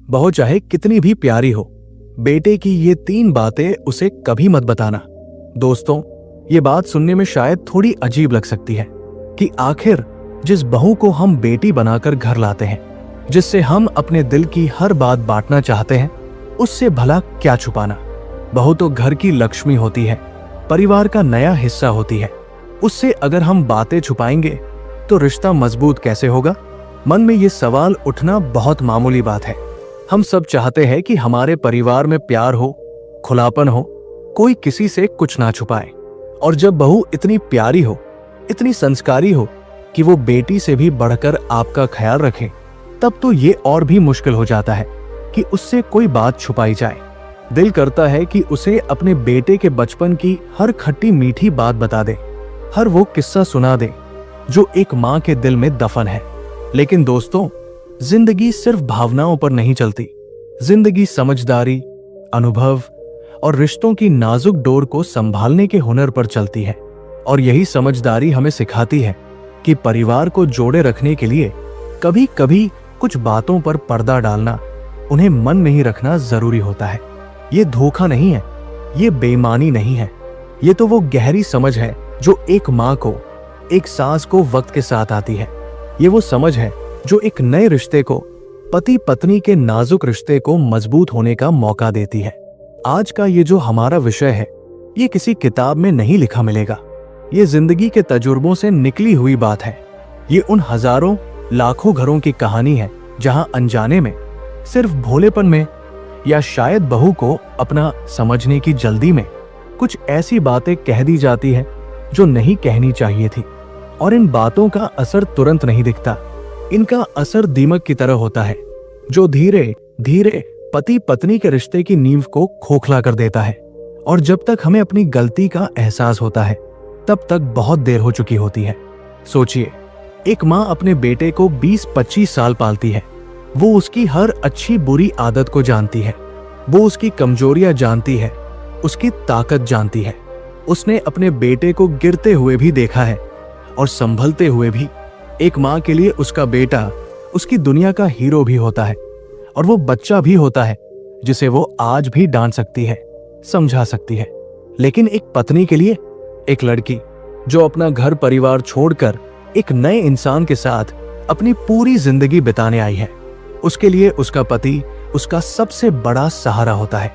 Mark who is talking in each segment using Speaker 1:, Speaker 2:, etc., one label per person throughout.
Speaker 1: बहू चाहे कितनी भी प्यारी हो, बेटे की ये 3 बातें उसे कभी मत बताना। दोस्तों, ये बात सुनने में शायद थोड़ी अजीब लग सकती है कि आखिर जिस बहू को हम बेटी बनाकर घर लाते हैं, जिससे हम अपने दिल की हर बात बांटना चाहते हैं, उससे भला क्या छुपाना। बहू तो घर की लक्ष्मी होती है, परिवार का नया हिस्सा होती है। उससे अगर हम बातें छुपाएंगे तो रिश्ता मजबूत कैसे होगा? मन में ये सवाल उठना बहुत मामूली बात है। हम सब चाहते हैं कि हमारे परिवार में प्यार हो, खुलापन हो, कोई किसी से कुछ ना छुपाए। और जब बहू इतनी प्यारी हो, इतनी संस्कारी हो कि वो बेटी से भी बढ़कर आपका ख्याल रखे, तब तो ये और भी मुश्किल हो जाता है कि उससे कोई बात छुपाई जाए। दिल करता है कि उसे अपने बेटे के बचपन की हर खट्टी मीठी बात बता दे, हर वो किस्सा सुना दे जो एक माँ के दिल में दफन है। लेकिन दोस्तों, जिंदगी सिर्फ भावनाओं पर नहीं चलती। जिंदगी समझदारी, अनुभव और रिश्तों की नाजुक डोर को संभालने के हुनर पर चलती है। और यही समझदारी हमें सिखाती है कि परिवार को जोड़े रखने के लिए कभी कभी कुछ बातों पर पर्दा डालना, उन्हें मन में ही रखना जरूरी होता है। ये धोखा नहीं है, ये बेईमानी नहीं है, ये तो वो गहरी समझ है जो एक माँ को, एक सास को वक्त के साथ आती है। ये वो समझ है जो एक नए रिश्ते को, पति पत्नी के नाजुक रिश्ते को मजबूत होने का मौका देती है। आज का ये जो हमारा विषय है, ये किसी किताब में नहीं लिखा मिलेगा। ये जिंदगी के तजुर्बों से निकली हुई बात है। ये उन हजारों लाखों घरों की कहानी है जहां अनजाने में, सिर्फ भोलेपन में, या शायद बहू को अपना समझने की जल्दी में कुछ ऐसी बातें कह दी जाती है जो नहीं कहनी चाहिए थी। और इन बातों का असर तुरंत नहीं दिखता। इनका असर दीमक की तरह होता है जो धीरे धीरे पति पत्नी के रिश्ते की नींव को खोखला कर देता है। और जब तक हमें अपनी गलती का एहसास होता है, तब तक बहुत देर हो चुकी होती है। सोचिए, एक माँ अपने बेटे को 20-25 साल पालती है। वो उसकी हर अच्छी बुरी आदत को जानती है, वो उसकी कमजोरियां जानती है, उसकी ताकत जानती है। उसने अपने बेटे को गिरते हुए भी देखा है और संभलते हुए भी। एक माँ के लिए उसका बेटा उसकी दुनिया का हीरो भी होता है, और वो बच्चा भी होता है जिसे वो आज भी डांट सकती है, समझा सकती है। लेकिन एक पत्नी के लिए, एक लड़की जो अपना घर परिवार छोड़कर एक नए इंसान के साथ अपनी पूरी जिंदगी बिताने आई है, उसके लिए उसका पति उसका सबसे बड़ा सहारा होता है।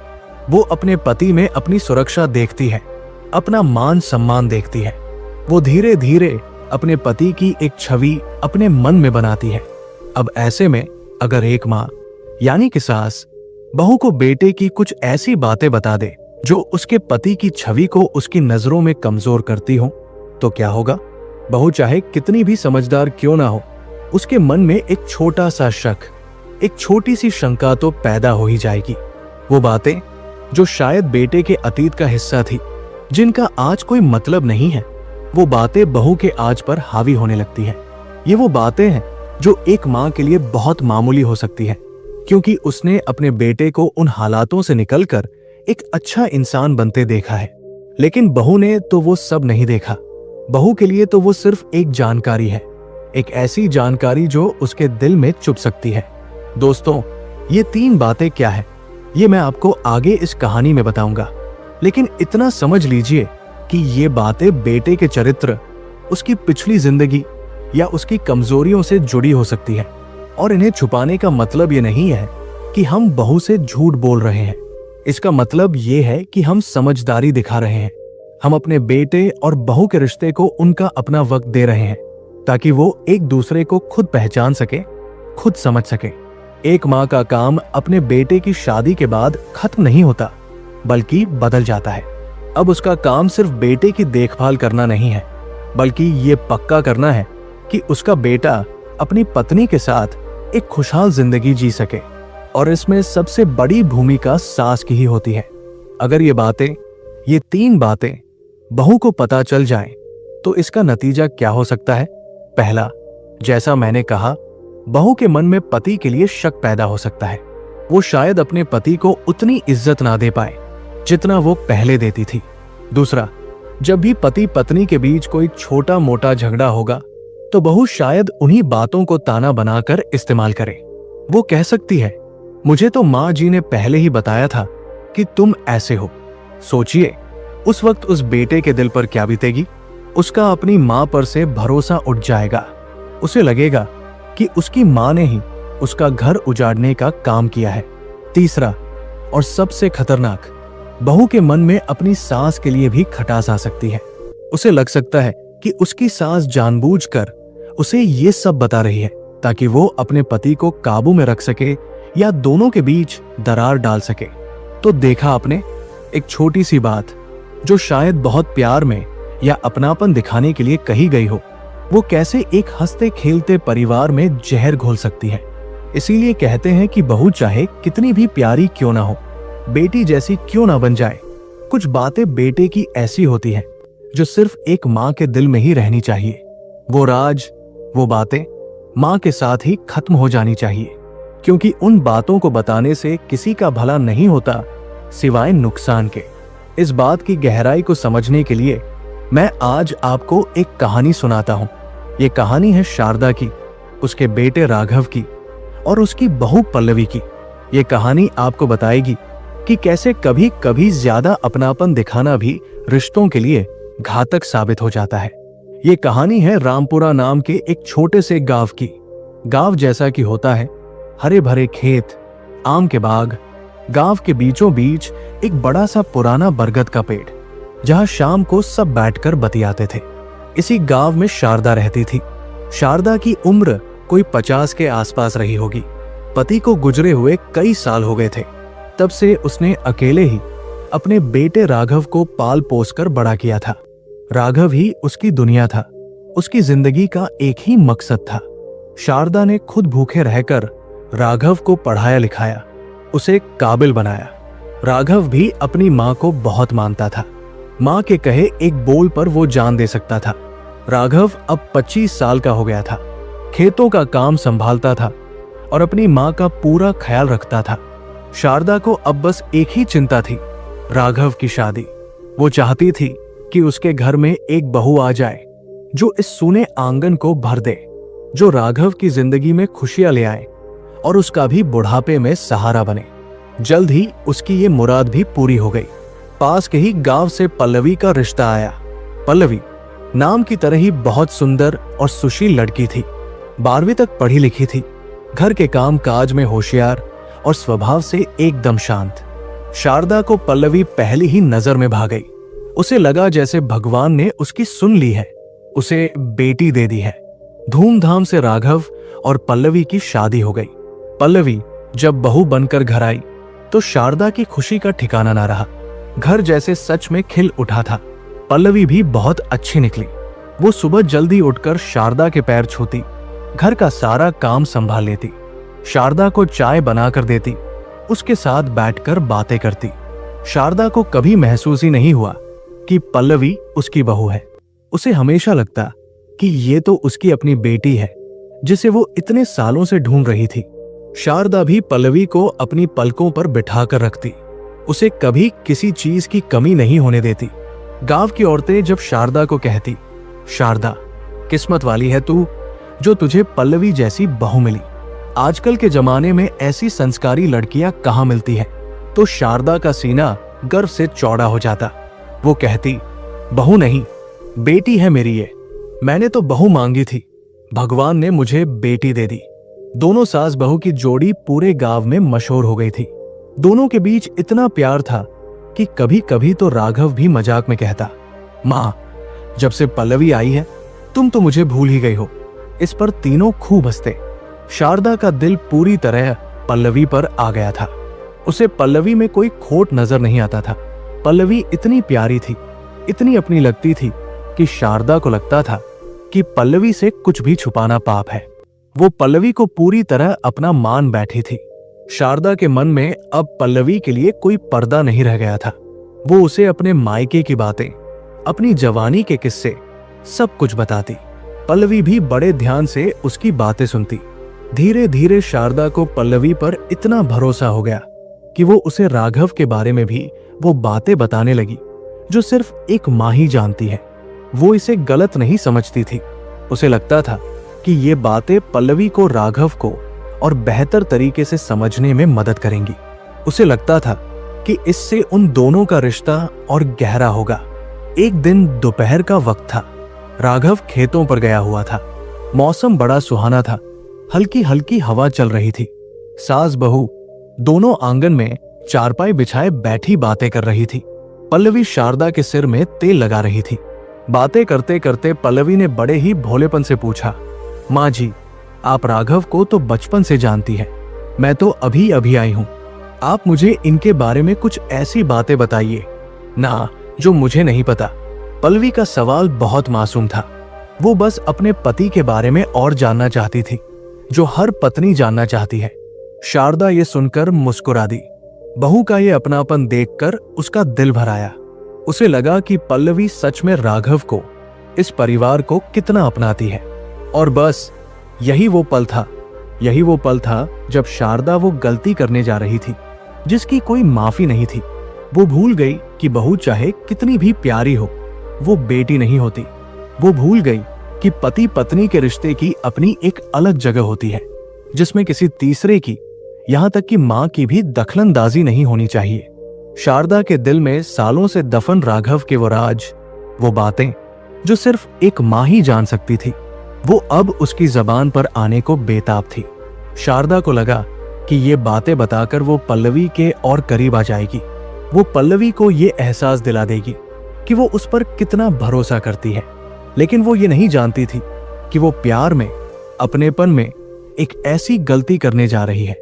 Speaker 1: वो अपने पति में अपनी सुरक्षा देखती है, अपना मान सम्मान देखती है। वो धीरे धीरे अपने पति की एक छवि अपने मन में बनाती है। अब ऐसे में अगर एक माँ यानी कि सास बहू को बेटे की कुछ ऐसी बातें बता दे जो उसके पति की छवि को उसकी नजरों में कमजोर करती हो, तो क्या होगा? बहू चाहे कितनी भी समझदार क्यों ना हो, उसके मन में एक छोटा सा शक, एक छोटी सी शंका तो पैदा हो ही जाएगी। वो बातें जो शायद बेटे के अतीत का हिस्सा थी, जिनका आज कोई मतलब नहीं है, वो बातें बहू के आज पर हावी होने लगती हैं। ये वो बातें हैं जो एक माँ के लिए बहुत मामूली हो सकती है, क्योंकि उसने अपने बेटे को उन हालातों से निकलकर एक अच्छा इंसान बनते देखा है। लेकिन बहू ने तो वो सब नहीं देखा। बहू के लिए तो वो सिर्फ एक जानकारी है, एक ऐसी जानकारी जो उसके दिल में चुभ सकती है। दोस्तों, ये 3 बातें क्या है, ये मैं आपको आगे इस कहानी में बताऊंगा। लेकिन इतना समझ लीजिए कि ये बातें बेटे के चरित्र, उसकी पिछली जिंदगी या उसकी कमजोरियों से जुड़ी हो सकती है। और इन्हें छुपाने का मतलब ये नहीं है कि हम बहू से झूठ बोल रहे हैं। इसका मतलब ये है कि हम समझदारी दिखा रहे हैं। हम अपने बेटे और बहू के रिश्ते को उनका अपना वक्त दे रहे हैं, ताकि वो एक दूसरे को खुद पहचान सके, खुद समझ सके। एक माँ का काम अपने बेटे की शादी के बाद खत्म नहीं होता, बल्कि बदल जाता है। अब उसका काम सिर्फ बेटे की देखभाल करना नहीं है, बल्कि ये पक्का करना है कि उसका बेटा अपनी पत्नी के साथ एक खुशहाल जिंदगी जी सके। और इसमें सबसे बड़ी भूमिका सास की ही होती है। अगर ये 3 बातें बहू को पता चल जाएं, तो इसका नतीजा क्या हो सकता है? पहला, जैसा मैंने कहा, बहू के मन में पति के लिए शक पैदा हो सकता है। वो शायद अपने पति को उतनी इज्जत ना दे पाए जितना वो पहले देती थी। दूसरा, जब भी पति पत्नी के बीच कोई छोटा मोटा झगड़ा होगा, तो बहू शायद उन्हीं बातों को ताना बनाकर इस्तेमाल करे। वो कह सकती है, मुझे तो माँ जी ने पहले ही बताया था कि तुम ऐसे हो। सोचिए उस वक्त उस बेटे के दिल पर क्या बीतेगी। उसका अपनी माँ पर से भरोसा उठ जाएगा। उसे लगेगा कि उसकी माँ ने ही उसका घर उजाड़ने का काम किया है। तीसरा और सबसे खतरनाक, बहू के मन में अपनी सास के लिए भी खटास आ सकती है। उसे लग सकता है कि उसकी सास जानबूझकर उसे ये सब बता रही है ताकि वो अपने पति को काबू में रख सके या दोनों के बीच दरार डाल सके। तो देखा आपने, एक छोटी सी बात जो शायद बहुत प्यार में या अपनापन दिखाने के लिए कही गई हो, वो कैसे एक हंसते खेलते परिवार में जहर घोल सकती है। इसीलिए कहते हैं कि बहू चाहे कितनी भी प्यारी क्यों ना हो, बेटी जैसी क्यों ना बन जाए, कुछ बातें बेटे की ऐसी होती हैं जो सिर्फ एक माँ के दिल में ही रहनी चाहिए। वो राज, वो बातें माँ के साथ ही खत्म हो जानी चाहिए, क्योंकि उन बातों को बताने से किसी का भला नहीं होता सिवाय नुकसान के। इस बात की गहराई को समझने के लिए मैं आज आपको एक कहानी सुनाता हूँ। ये कहानी है शारदा की, उसके बेटे राघव की और उसकी बहू पल्लवी की। ये कहानी आपको बताएगी कि कैसे कभी कभी ज्यादा अपनापन दिखाना भी रिश्तों के लिए घातक साबित हो जाता है। ये कहानी है रामपुरा नाम के एक छोटे से गांव की। गांव जैसा कि होता है, हरे भरे खेत, आम के बाग, गांव के बीचों बीच एक बड़ा सा पुराना बरगद का पेड़, जहां शाम को सब बैठकर बतियाते थे। इसी गांव में शारदा रहती थी। शारदा की उम्र कोई 50 के आसपास रही होगी। पति को गुजरे हुए कई साल हो गए थे। तब से उसने अकेले ही अपने बेटे राघव को पाल पोस कर बड़ा किया था। राघव ही उसकी दुनिया था, उसकी जिंदगी का एक ही मकसद था। शारदा ने खुद भूखे रहकर राघव को पढ़ाया लिखाया, उसे काबिल बनाया। राघव भी अपनी माँ को बहुत मानता था। माँ के कहे एक बोल पर वो जान दे सकता था। राघव अब 25 साल का हो गया था, खेतों का काम संभालता था और अपनी माँ का पूरा ख्याल रखता था। शारदा को अब बस एक ही चिंता थी, राघव की शादी। वो चाहती थी कि उसके घर में एक बहू आ जाए जो इस सूने आंगन को भर दे, जो राघव की जिंदगी में खुशियां ले आए और उसका भी बुढ़ापे में सहारा बने। जल्द ही उसकी ये मुराद भी पूरी हो गई। पास के ही गांव से पल्लवी का रिश्ता आया। पल्लवी नाम की तरह ही बहुत सुंदर और सुशील लड़की थी। 12वीं तक पढ़ी लिखी थी, घर के काम काज में होशियार और स्वभाव से एकदम शांत। शारदा को पल्लवी पहली ही नजर में भा गई। उसे लगा जैसे भगवान ने उसकी सुन ली है, उसे बेटी दे दी है। धूमधाम से राघव और पल्लवी की शादी हो गई। पल्लवी जब बहू बनकर घर आई तो शारदा की खुशी का ठिकाना ना रहा। घर जैसे सच में खिल उठा था। पल्लवी भी बहुत अच्छी निकली। वो सुबह जल्दी उठकर शारदा के पैर छूती, घर का सारा काम संभाल लेती, शारदा को चाय बनाकर देती, उसके साथ बैठकर बातें करती। शारदा को कभी महसूस ही नहीं हुआ कि पल्लवी उसकी बहू है। उसे हमेशा लगता कि ये तो उसकी अपनी बेटी है जिसे वो इतने सालों से ढूंढ रही थी। शारदा भी पल्लवी को अपनी पलकों पर बिठाकर रखती, उसे कभी किसी चीज की कमी नहीं होने देती। गांव की औरतें जब शारदा को कहती, शारदा किस्मत वाली है तू जो तुझे पल्लवी जैसी बहू मिली, आजकल के जमाने में ऐसी संस्कारी लड़कियां कहाँ मिलती हैं, तो शारदा का सीना गर्व से चौड़ा हो जाता। वो कहती, बहू नहीं बेटी है मेरी ये, मैंने तो बहू मांगी थी, भगवान ने मुझे बेटी दे दी। दोनों सास बहू की जोड़ी पूरे गांव में मशहूर हो गई थी। दोनों के बीच इतना प्यार था कि कभी कभी तो राघव भी मजाक में कहता, माँ जब से पल्लवी आई है तुम तो मुझे भूल ही गई हो। इस पर तीनों खूब हंसते। शारदा का दिल पूरी तरह पल्लवी पर आ गया था। उसे पल्लवी में कोई खोट नजर नहीं आता था। पल्लवी इतनी प्यारी थी, इतनी अपनी लगती थी कि शारदा को लगता था कि पल्लवी से कुछ भी छुपाना पाप है। वो पल्लवी को पूरी तरह अपना मान बैठी थी। शारदा के मन में अब पल्लवी के लिए कोई पर्दा नहीं रह गया था। वो उसे अपने मायके की बातें, अपनी जवानी के किस्से सब कुछ बताती। पल्लवी भी बड़े ध्यान से उसकी बातें सुनती। धीरे धीरे शारदा को पल्लवी पर इतना भरोसा हो गया कि वो उसे राघव के बारे में भी वो बातें बताने लगी जो सिर्फ एक माँ ही जानती है। वो इसे गलत नहीं समझती थी। उसे लगता था कि ये बातें पल्लवी को राघव को और बेहतर तरीके से समझने में मदद करेंगी। उसे लगता था कि इससे उन दोनों का रिश्ता और गहरा होगा। एक दिन दोपहर का वक्त था। राघव खेतों पर गया हुआ था। मौसम बड़ा सुहाना था। हल्की हल्की हवा चल रही थी। सास बहू दोनों आंगन में चारपाई बिछाए बैठी बातें कर रही थी। पल्लवी शारदा के सिर में तेल लगा रही थी। बातें करते करते पल्लवी ने बड़े ही भोलेपन से पूछा, माँ जी, आप राघव को तो बचपन से जानती हैं। मैं तो अभी अभी आई हूं। आप मुझे इनके बारे में कुछ ऐसी बातें बताइए ना जो मुझे नहीं पता। पल्लवी का सवाल बहुत मासूम था। वो बस अपने पति के बारे में और जानना चाहती थी, जो हर पत्नी जानना चाहती है। शारदा ये सुनकर मुस्कुरा दी। बहू का ये अपनापन देखकर उसका दिल भर आया। उसे लगा कि पल्लवी सच में राघव को, इस परिवार को कितना अपनाती है। और बस यही वो पल था जब शारदा वो गलती करने जा रही थी जिसकी कोई माफी नहीं थी। वो भूल गई कि बहू चाहे कितनी भी प्यारी हो, वो बेटी नहीं होती। वो भूल गई कि पति पत्नी के रिश्ते की अपनी एक अलग जगह होती है, जिसमें किसी तीसरे की, यहां तक कि मां की भी दखलंदाजी नहीं होनी चाहिए। शारदा के दिल में सालों से दफन राघव के वो राज, वो बातें जो सिर्फ एक मां ही जान सकती थी, वो अब उसकी जबान पर आने को बेताब थी। शारदा को लगा कि ये बातें बताकर वो पल्लवी के और करीब आ जाएगी। वो पल्लवी को ये एहसास दिला देगी कि वो उस पर कितना भरोसा करती है। लेकिन वो ये नहीं जानती थी कि वो प्यार में, अपनेपन में एक ऐसी गलती करने जा रही है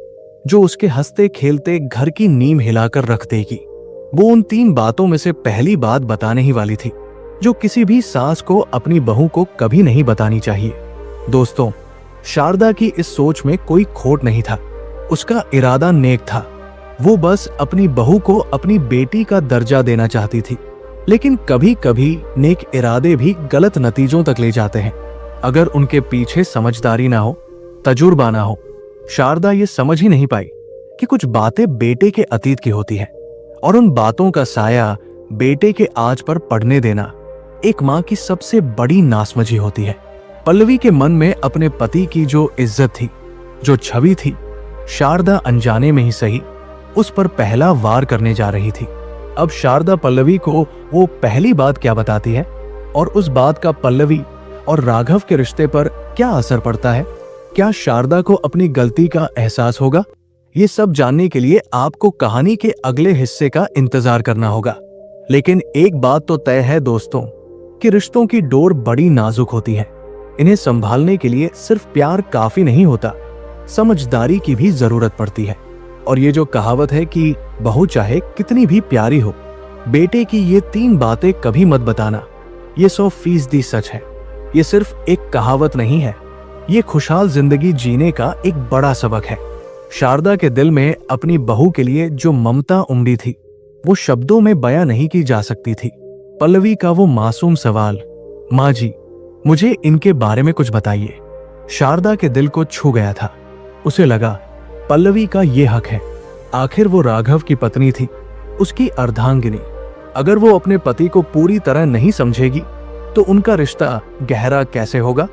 Speaker 1: जो उसके हंसते खेलते घर की नींव हिलाकर रख देगी। वो उन 3 बातों में से पहली बात बताने ही वाली थी, जो किसी भी सास को अपनी बहू को कभी नहीं बतानी चाहिए। दोस्तों, शारदा की इस सोच में कोई खोट नहीं था। उसका इरादा नेक था। वो बस अपनी बहू को अपनी बेटी का दर्जा देना चाहती थी। लेकिन कभी कभी नेक इरादे भी गलत नतीजों तक ले जाते हैं, अगर उनके पीछे समझदारी ना हो, तजुर्बा ना हो। शारदा ये समझ ही नहीं पाई कि कुछ बातें बेटे के अतीत की होती है और उन बातों का साया बेटे के आज पर पड़ने देना एक मां की सबसे बड़ी नासमझी होती है। पल्लवी के मन में अपने पति की जो इज्जत थी, जो छवि थी, शारदा अनजाने में ही सही उस पर पहला वार करने जा रही थी। अब शारदा पल्लवी को वो पहली बात क्या बताती है और उस बात का पल्लवी और राघव के रिश्ते पर क्या असर पड़ता है? क्या शारदा को अपनी गलती का एहसास होगा? ये सब जानने के लिए आपको कहानी के अगले हिस्से का इंतजार करना होगा। लेकिन एक बात तो तय है दोस्तों, कि रिश्तों की डोर बड़ी नाजुक होती है। इन्हें संभालने के लिए सिर्फ प्यार काफी नहीं होता, समझदारी की भी जरूरत पड़ती है। और ये जो कहावत है कि बहू चाहे कितनी भी प्यारी हो, बेटे की ये 3 बातें कभी मत बताना, ये 100% सच है। ये सिर्फ एक कहावत नहीं है, ये खुशहाल जिंदगी जीने का एक बड़ा सबक है। शारदा के दिल में अपनी बहू के लिए जो ममता उमड़ी थी, वो शब्दों में बयां नहीं की जा सकती थी। पल्लवी का वो मासूम सवाल, माँ जी, मुझे इनके बारे में कुछ बताइए, शारदा के दिल को छू गया था। उसे लगा पल्लवी का ये हक है। आखिर वो राघव की पत्नी थी, उसकी अर्धांगिनी। अगर वो अपने पति को पूरी तरह नहीं समझेगी तो उनका रिश्ता गहरा कैसे होगा?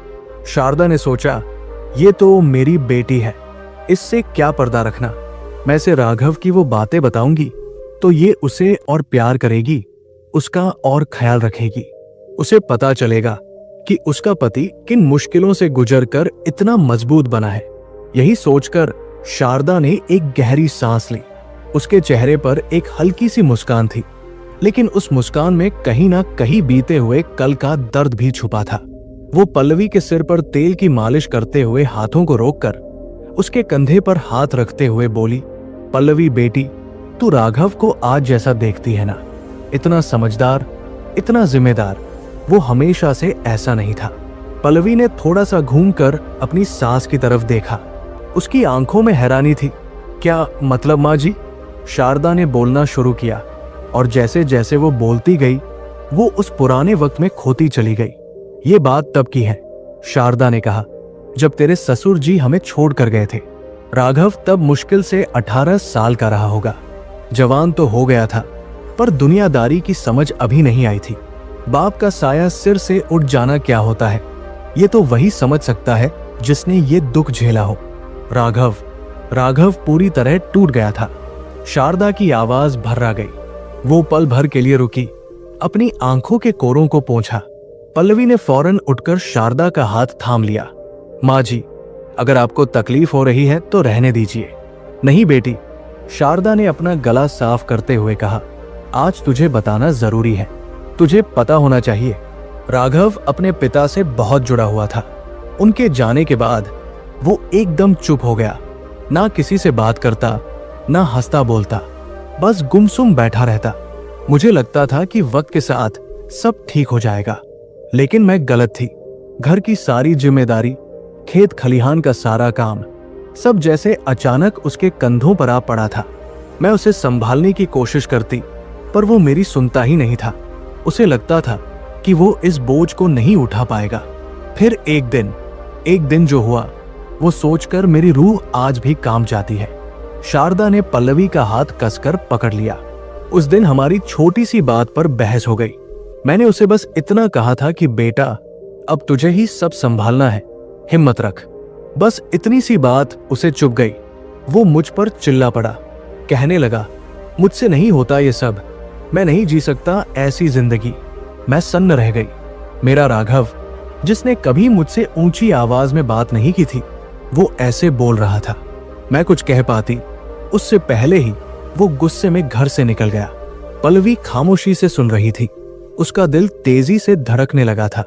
Speaker 1: शारदा ने सोचा, ये तो मेरी बेटी है, इससे क्या पर्दा रखना। मैं इसे राघव की वो बातें बताऊंगी तो ये उसे और प्यार करेगी, उसका और ख्याल रखेगी। उसे पता चलेगा कि उसका पति किन मुश्किलों से गुजरकर इतना मजबूत बना है। यही सोचकर शारदा ने एक गहरी सांस ली। उसके चेहरे पर एक हल्की सी मुस्कान थी, लेकिन उस मुस्कान में कहीं ना कहीं बीते हुए कल का दर्द भी छुपा था। वो पल्लवी के सिर पर तेल की मालिश करते हुए हाथों को रोककर उसके कंधे पर हाथ रखते हुए बोली, पल्लवी बेटी, तू राघव को आज जैसा देखती है ना, इतना समझदार, इतना जिम्मेदार, वो हमेशा से ऐसा नहीं था। पल्लवी ने थोड़ा सा घूमकर अपनी सास की तरफ देखा। उसकी आंखों में हैरानी थी। क्या मतलब माँ जी? शारदा ने बोलना शुरू किया और जैसे जैसे वो बोलती गई वो उस पुराने वक्त में खोती चली गई। ये बात तब की है, शारदा ने कहा, जब तेरे ससुर जी हमें छोड़ कर गए थे। राघव तब मुश्किल से 18 साल का रहा होगा। जवान तो हो गया था, पर दुनियादारी की समझ अभी नहीं आई थी। बाप का साया सिर से उठ जाना क्या होता है, ये तो वही समझ सकता है जिसने ये दुख झेला हो। राघव। राघव पूरी तरह टूट गया था। शारदा की आवाज भर्रा गई। वो पल भर के लिए रुकी, अपनी आंखों के कोरों को पोंछा। पल्लवी ने फौरन उठकर शारदा का हाथ थाम लिया। माँ जी, अगर आपको तकलीफ हो रही है तो रहने दीजिए। नहीं बेटी, शारदा ने अपना गला साफ करते हुए कहा, आज तुझे बताना जरूरी है, तुझे पता होना चाहिए। राघव अपने पिता से बहुत जुड़ा हुआ था। उनके जाने के बाद वो एकदम चुप हो गया। ना किसी से बात करता, ना हंसता बोलता, बस गुमसुम बैठा रहता। मुझे लगता था कि वक्त के साथ सब ठीक हो जाएगा, लेकिन मैं गलत थी। घर की सारी जिम्मेदारी, खेत खलिहान का सारा काम, सब जैसे अचानक उसके कंधों पर आ पड़ा था। मैं उसे संभालने की कोशिश करती, पर वो मेरी सुनता ही नहीं था। उसे लगता था कि वो इस बोझ को नहीं उठा पाएगा। फिर एक दिन जो हुआ, वो सोचकर मेरी रूह आज भी कांप जाती है। शारदा ने पल्लवी का हाथ कसकर पकड़ लिया। उस दिन हमारी छोटी सी बात पर बहस हो गई। मैंने उसे बस इतना कहा था कि बेटा, अब तुझे ही सब संभालना है, हिम्मत रख। बस इतनी सी बात उसे चुभ गई। वो मुझ पर चिल्ला पड़ा, कहने लगा, मुझसे नहीं होता ये सब, मैं नहीं जी सकता ऐसी जिंदगी। मैं सन्न रह गई। मेरा राघव, जिसने कभी मुझसे ऊंची आवाज में बात नहीं की थी, वो ऐसे बोल रहा था। मैं कुछ कह पाती उससे पहले ही वो गुस्से में घर से निकल गया। पल्लवी खामोशी से सुन रही थी। उसका दिल तेजी से धड़कने लगा था।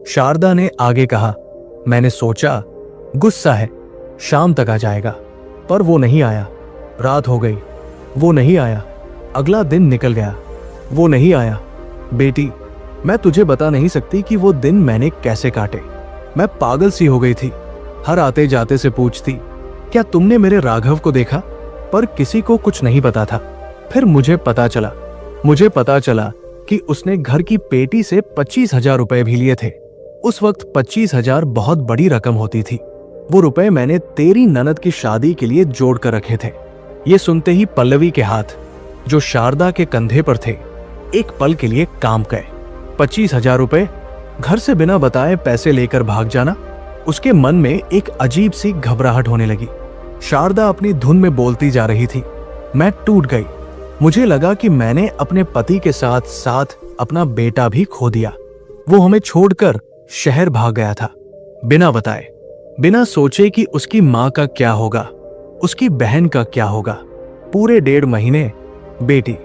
Speaker 1: शारदा ने आगे कहा, मैंने सोचा गुस्सा है, शाम तक आ जाएगा, पर वो नहीं आया। रात हो गई, वो नहीं आया। अगला दिन निकल गया, वो नहीं आया। बेटी, मैं तुझे बता नहीं सकती कि वो दिन मैंने कैसे काटे। मैं पागल सी हो गई थी। हर आते जाते से पूछती, क्या तुमने मेरे राघव को देखा? पर किसी को कुछ नहीं पता था। फिर मुझे पता चला कि उसने घर की पेटी से 25,000 रुपए भी लिए थे। उस वक्त 25,000 बहुत बड़ी रकम होती थी। वो रुपए मैंने तेरी ननद की शादी के लिए जोड़ कर रखे थे। ये सुनते ही पल्लवी के हाथ, जो शारदा के कंधे पर थे, एक पल के लिए काम गए। 25,000 रुपए, घर से बिना बताए पैसे लेकर भाग जाना। उसके मन में एक अजीब सी घबराहट होने लगी। शारदा अपनी धुन में बोलती जा रही थी। मैं टूट गई। मुझे लगा कि मैंने अपने पति के साथ साथ अपना बेटा भी खो दिया। वो हमें छोड़कर शहर भाग गया था, बिना बताए, बिना सोचे कि उसकी माँ का क्या होगा, उसकी बहन का क्या होगा। पूरे 1.5 महीने बेटी,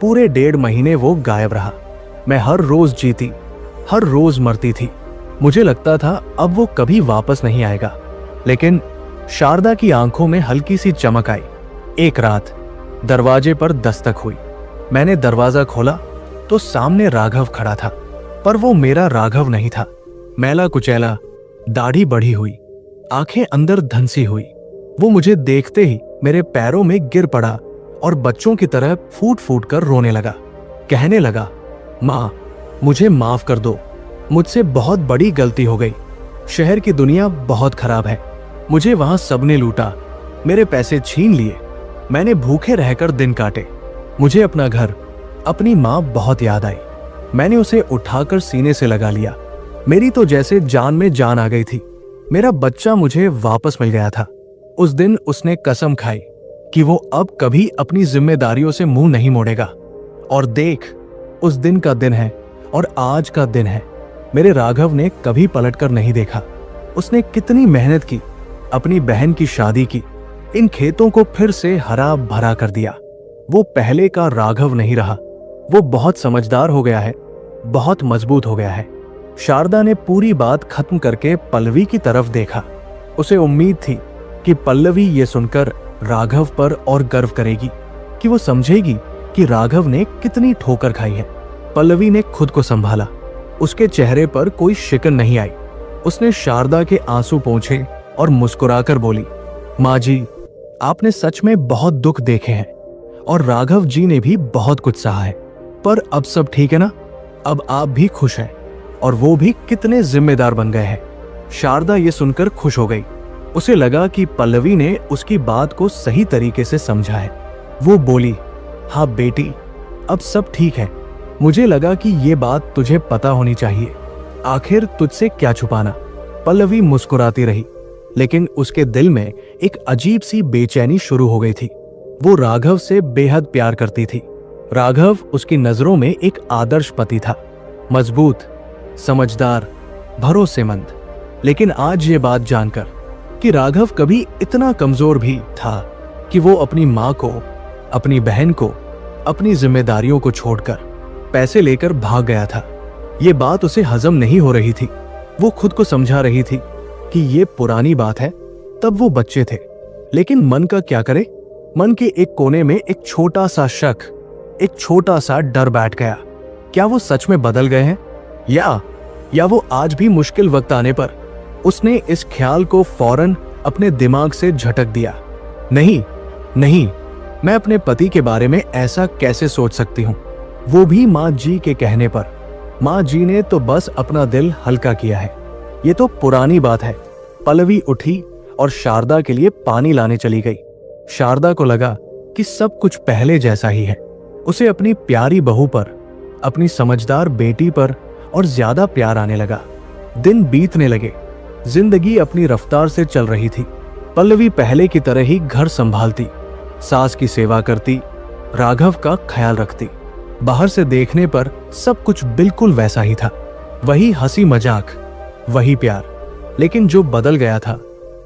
Speaker 1: पूरे 1.5 महीने वो गायब रहा। मैं हर रोज जीती, हर रोज मरती थी। मुझे लगता था अब वो कभी वापस नहीं आएगा। लेकिन शारदा की आंखों में हल्की सी चमक आई। एक रात दरवाजे पर दस्तक हुई। मैंने दरवाजा खोला तो सामने राघव खड़ा था, पर वो मेरा राघव नहीं था। मैला कुचैला, दाढ़ी बढ़ी हुई, आंखें अंदर धंसी हुई। वो मुझे देखते ही मेरे पैरों में गिर पड़ा और बच्चों की तरह फूट फूट कर रोने लगा। कहने लगा, माँ, मुझे माफ कर दो, मुझसे बहुत बड़ी गलती हो गई। शहर की दुनिया बहुत खराब है। मुझे वहां सबने लूटा, मेरे पैसे छीन लिए। मैंने भूखे रहकर दिन काटे। मुझे अपना घर, अपनी माँ बहुत याद आई। मैंने उसे उठाकर सीने से लगा लिया। मेरी तो जैसे जान में जान आ गई थी। मेरा बच्चा मुझे वापस मिल गया था। उस दिन उसने कसम खाई कि वो अब कभी अपनी जिम्मेदारियों से मुंह नहीं मोड़ेगा। और देख, उस दिन का दिन है और आज का दिन है। मेरे राघव ने कभी पलटकर नहीं देखा। उसने कितनी मेहनत की, अपनी बहन की शादी की, इन खेतों को फिर से हरा भरा कर दिया। वो पहले का राघव नहीं रहा। वो बहुत समझदार हो गया है, बहुत मजबूत हो गया है। शारदा ने पूरी बात खत्म करके पल्लवी की तरफ देखा। उसे उम्मीद थी कि पल्लवी ये सुनकर राघव पर और गर्व करेगी, कि वो समझेगी कि राघव ने कितनी ठोकर खाई है। पल्लवी ने खुद को संभाला। उसके चेहरे पर कोई शिकन नहीं आई। उसने शारदा के आंसू पोंछे और मुस्कुराकर बोली, माँ जी, आपने सच में बहुत दुख देखे हैं और राघव जी ने भी बहुत कुछ सहा है, पर अब सब ठीक है ना? अब आप भी खुश हैं और वो भी कितने जिम्मेदार बन गए हैं। शारदा ये सुनकर खुश हो गई। उसे लगा कि पल्लवी ने उसकी बात को सही तरीके से समझा है। वो बोली, हाँ बेटी, अब सब ठीक है। मुझे लगा कि ये बात तुझे पता होनी चाहिए। आखिर तुझसे क्या छुपाना। पल्लवी मुस्कुराती रही, लेकिन उसके दिल में एक अजीब सी बेचैनी शुरू हो गई थी। वो राघव से बेहद प्यार करती थी। राघव उसकी नजरों में एक आदर्श पति था, मजबूत, समझदार, भरोसेमंद। लेकिन आज ये बात जानकर कि राघव कभी इतना कमजोर भी था कि वो अपनी माँ को, अपनी बहन को, अपनी जिम्मेदारियों को छोड़कर पैसे लेकर भाग गया था, ये बात उसे हजम नहीं हो रही थी। वो खुद को समझा रही थी कि ये पुरानी बात है, तब वो बच्चे थे। लेकिन मन का क्या करे? मन के एक कोने में एक छोटा सा शक, एक छोटा सा डर बैठ गया। क्या वो सच में बदल गए हैं, या वो आज भी मुश्किल वक्त आने पर उसने इस ख्याल को फौरन अपने दिमाग से झटक दिया। नहीं नहीं, मैं अपने पति के बारे में ऐसा कैसे सोच सकती हूँ, वो भी माँ जी के कहने पर। माँ जी ने तो बस अपना दिल हल्का किया है, ये तो पुरानी बात है। पल्लवी उठी और शारदा के लिए पानी लाने चली गई। शारदा को लगा कि सब कुछ पहले जैसा ही है। उसे अपनी प्यारी बहू पर, अपनी समझदार बेटी पर और ज्यादा प्यार आने लगा। दिन बीतने लगे, जिंदगी अपनी रफ्तार से चल रही थी। पल्लवी पहले की तरह ही घर संभालती, सास की सेवा करती, राघव का ख्याल रखती। बाहर से देखने पर सब कुछ बिल्कुल वैसा ही था, वही हंसी मजाक, वही प्यार। लेकिन जो बदल गया था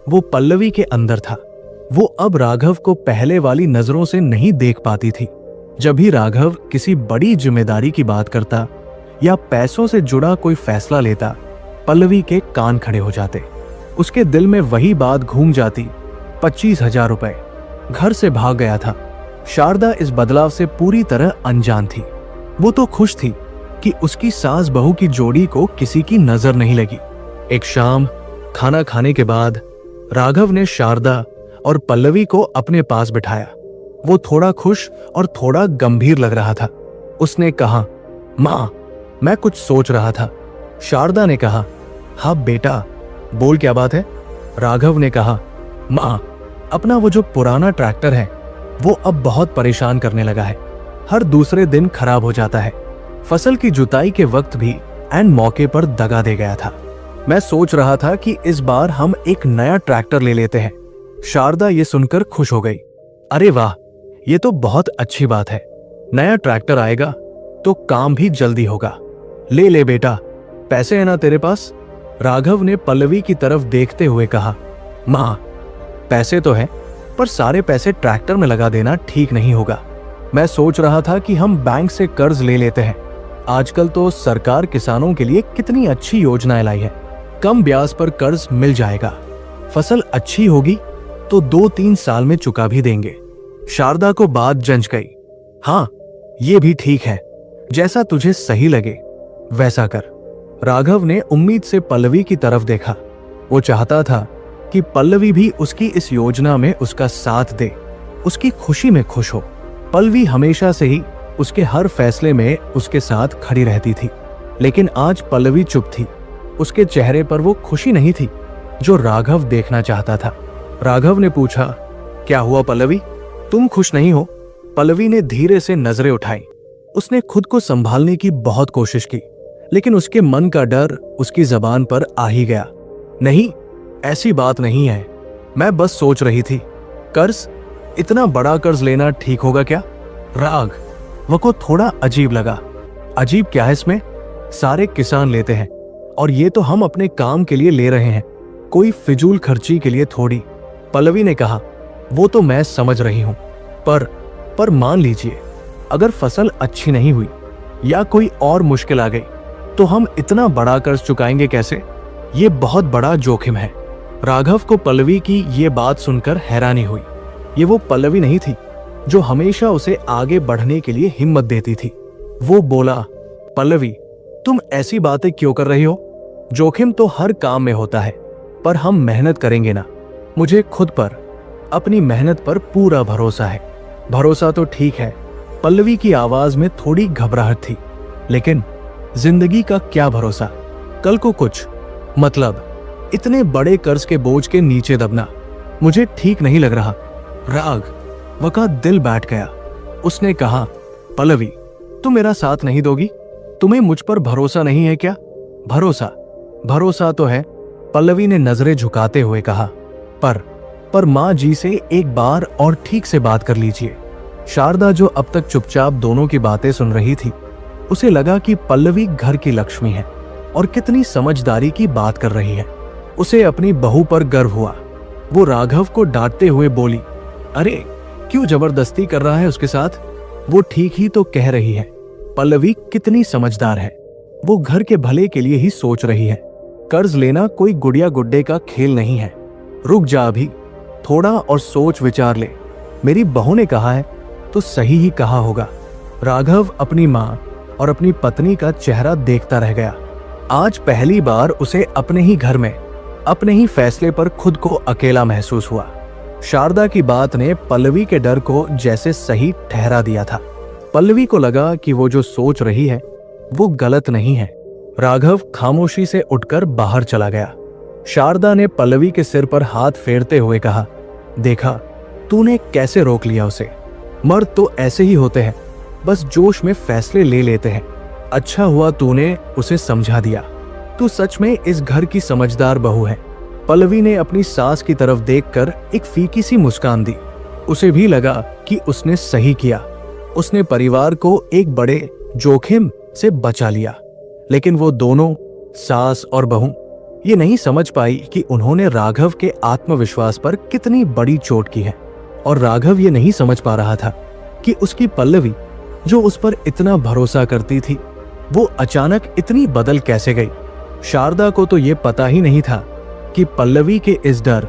Speaker 1: वो पल्लवी के अंदर था। वो अब राघव को पहले वाली नजरों से नहीं देख पाती थी। जब भी राघव किसी बड़ी जिम्मेदारी की बात करता या पैसों से जुड़ा कोई फैसला लेता, पल्लवी के कान खड़े हो जाते। उसके दिल में वही बात घूम जाती, 25,000 रुपए घर से भाग गया था। शारदा इस बदलाव से पूरी तरह अनजान थी। वो तो खुश थी कि उसकी सास बहू की जोड़ी को किसी की नजर नहीं लगी। एक शाम खाना खाने के बाद राघव ने शारदा और पल्लवी को अपने पास बिठाया। वो थोड़ा खुश और थोड़ा गंभीर लग रहा था। उसने कहा, माँ, मैं कुछ सोच रहा था। शारदा ने कहा, हाँ बेटा, बोल, क्या बात है? राघव ने कहा, माँ, अपना वो जो पुराना ट्रैक्टर है वो अब बहुत परेशान करने लगा है। हर दूसरे दिन खराब हो जाता है। फसल की जुताई के वक्त भी एन मौके पर दगा दे गया था। मैं सोच रहा था कि इस बार हम एक नया ट्रैक्टर ले लेते हैं। शारदा ये सुनकर खुश हो गई। अरे वाह, ये तो बहुत अच्छी बात है। नया ट्रैक्टर आएगा तो काम भी जल्दी होगा। ले ले बेटा, पैसे है ना तेरे पास? राघव ने पल्लवी की तरफ देखते हुए कहा, माँ, पैसे तो है, पर सारे पैसे ट्रैक्टर में लगा देना ठीक नहीं होगा। मैं सोच रहा था कि हम बैंक से कर्ज ले लेते हैं। आजकल तो सरकार किसानों के लिए कितनी अच्छी योजनाएं लाई है। कम ब्याज पर कर्ज मिल जाएगा। फसल अच्छी होगी तो 2-3 साल में चुका भी देंगे। शारदा को बात जंच गई। हाँ, ये भी ठीक है, जैसा तुझे सही लगे वैसा कर। राघव ने उम्मीद से पल्लवी की तरफ देखा। वो चाहता था कि पल्लवी भी उसकी इस योजना में उसका साथ दे, उसकी खुशी में खुश हो। पल्लवी हमेशा से ही उसके हर फैसले में उसके साथ खड़ी रहती थी। लेकिन आज पल्लवी चुप थी। उसके चेहरे पर वो खुशी नहीं थी जो राघव देखना चाहता था। राघव ने पूछा, क्या हुआ पल्लवी, तुम खुश नहीं हो? पल्लवी ने धीरे से नजरें उठाई। उसने खुद को संभालने की बहुत कोशिश की, लेकिन उसके मन का डर उसकी जबान पर आ ही गया। नहीं, ऐसी बात नहीं है, मैं बस सोच रही थी, कर्ज, इतना बड़ा कर्ज लेना ठीक होगा क्या? राघव को थोड़ा अजीब लगा। अजीब क्या है इसमें? सारे किसान लेते हैं और ये तो हम अपने काम के लिए ले रहे हैं, कोई फिजूल खर्ची के लिए थोड़ी। पल्लवी ने कहा, वो तो मैं समझ रही हूं, पर मान लीजिए अगर फसल अच्छी नहीं हुई या कोई और मुश्किल आ गई तो हम इतना बड़ा कर्ज चुकाएंगे कैसे? ये बहुत बड़ा जोखिम है। राघव को पल्लवी की ये बात सुनकर हैरानी हुई। ये वो पल्लवी नहीं थी जो हमेशा उसे आगे बढ़ने के लिए हिम्मत देती थी। वो बोला, पल्लवी, तुम ऐसी बातें क्यों कर रही हो? जोखिम तो हर काम में होता है, पर हम मेहनत करेंगे ना। मुझे खुद पर, अपनी मेहनत पर पूरा भरोसा है। भरोसा तो ठीक है। पल्लवी की आवाज में थोड़ी घबराहट थी। लेकिन जिंदगी का क्या भरोसा? कल को कुछ, मतलब इतने बड़े कर्ज के बोझ के नीचे दबना मुझे ठीक नहीं लग रहा। राघव का दिल बैठ गया। उसने कहा, पल्लवी, तुम मेरा साथ नहीं दोगी? तुम्हें मुझ पर भरोसा नहीं है क्या? भरोसा तो है, पल्लवी ने नजरें झुकाते हुए कहा। पर माँ जी से एक बार और ठीक से बात कर लीजिए। शारदा, जो अब तक चुपचाप दोनों की बातें सुन रही थी, उसे लगा कि पल्लवी घर की लक्ष्मी है और कितनी समझदारी की बात कर रही है। उसे अपनी बहू पर गर्व हुआ। वो राघव को डांटते हुए बोली, अरे क्यों जबरदस्ती कर रहा है उसके साथ? वो ठीक ही तो कह रही है। पल्लवी कितनी समझदार है, वो घर के भले के लिए ही सोच रही है। कर्ज लेना कोई गुड़िया गुड्डे का खेल नहीं है। रुक जा अभी, थोड़ा और सोच विचार ले। मेरी बहू ने कहा है तो सही ही कहा होगा। राघव अपनी माँ और अपनी पत्नी का चेहरा देखता रह गया। आज पहली बार उसे अपने ही घर में अपने ही फैसले पर खुद को अकेला महसूस हुआ। शारदा की बात ने पल्लवी के डर को जैसे सही ठहरा दिया था। पल्लवी को लगा कि वो जो सोच रही है वो गलत नहीं है। राघव खामोशी से उठकर बाहर चला गया। शारदा ने पल्लवी के सिर पर हाथ फेरते हुए कहा, देखा तूने कैसे रोक लिया उसे। मर्द तो ऐसे ही होते हैं, बस जोश में फैसले ले लेते हैं। अच्छा हुआ तूने उसे समझा दिया। तू सच में इस घर की समझदार बहू है। पल्लवी ने अपनी सास की तरफ देखकर एक फीकी सी मुस्कान दी। उसे भी लगा कि उसने सही किया। उसने परिवार को एक बड़े जोखिम से बचा लिया। लेकिन वो दोनों, सास और बहू, ये नहीं समझ पाई कि उन्होंने राघव के आत्मविश्वास पर कितनी बड़ी चोट की है। और राघव ये नहीं समझ पा रहा था कि उसकी पल्लवी, जो उस पर इतना भरोसा करती थी, वो अचानक इतनी बदल कैसे गई। शारदा को तो ये पता ही नहीं था कि पल्लवी के इस डर,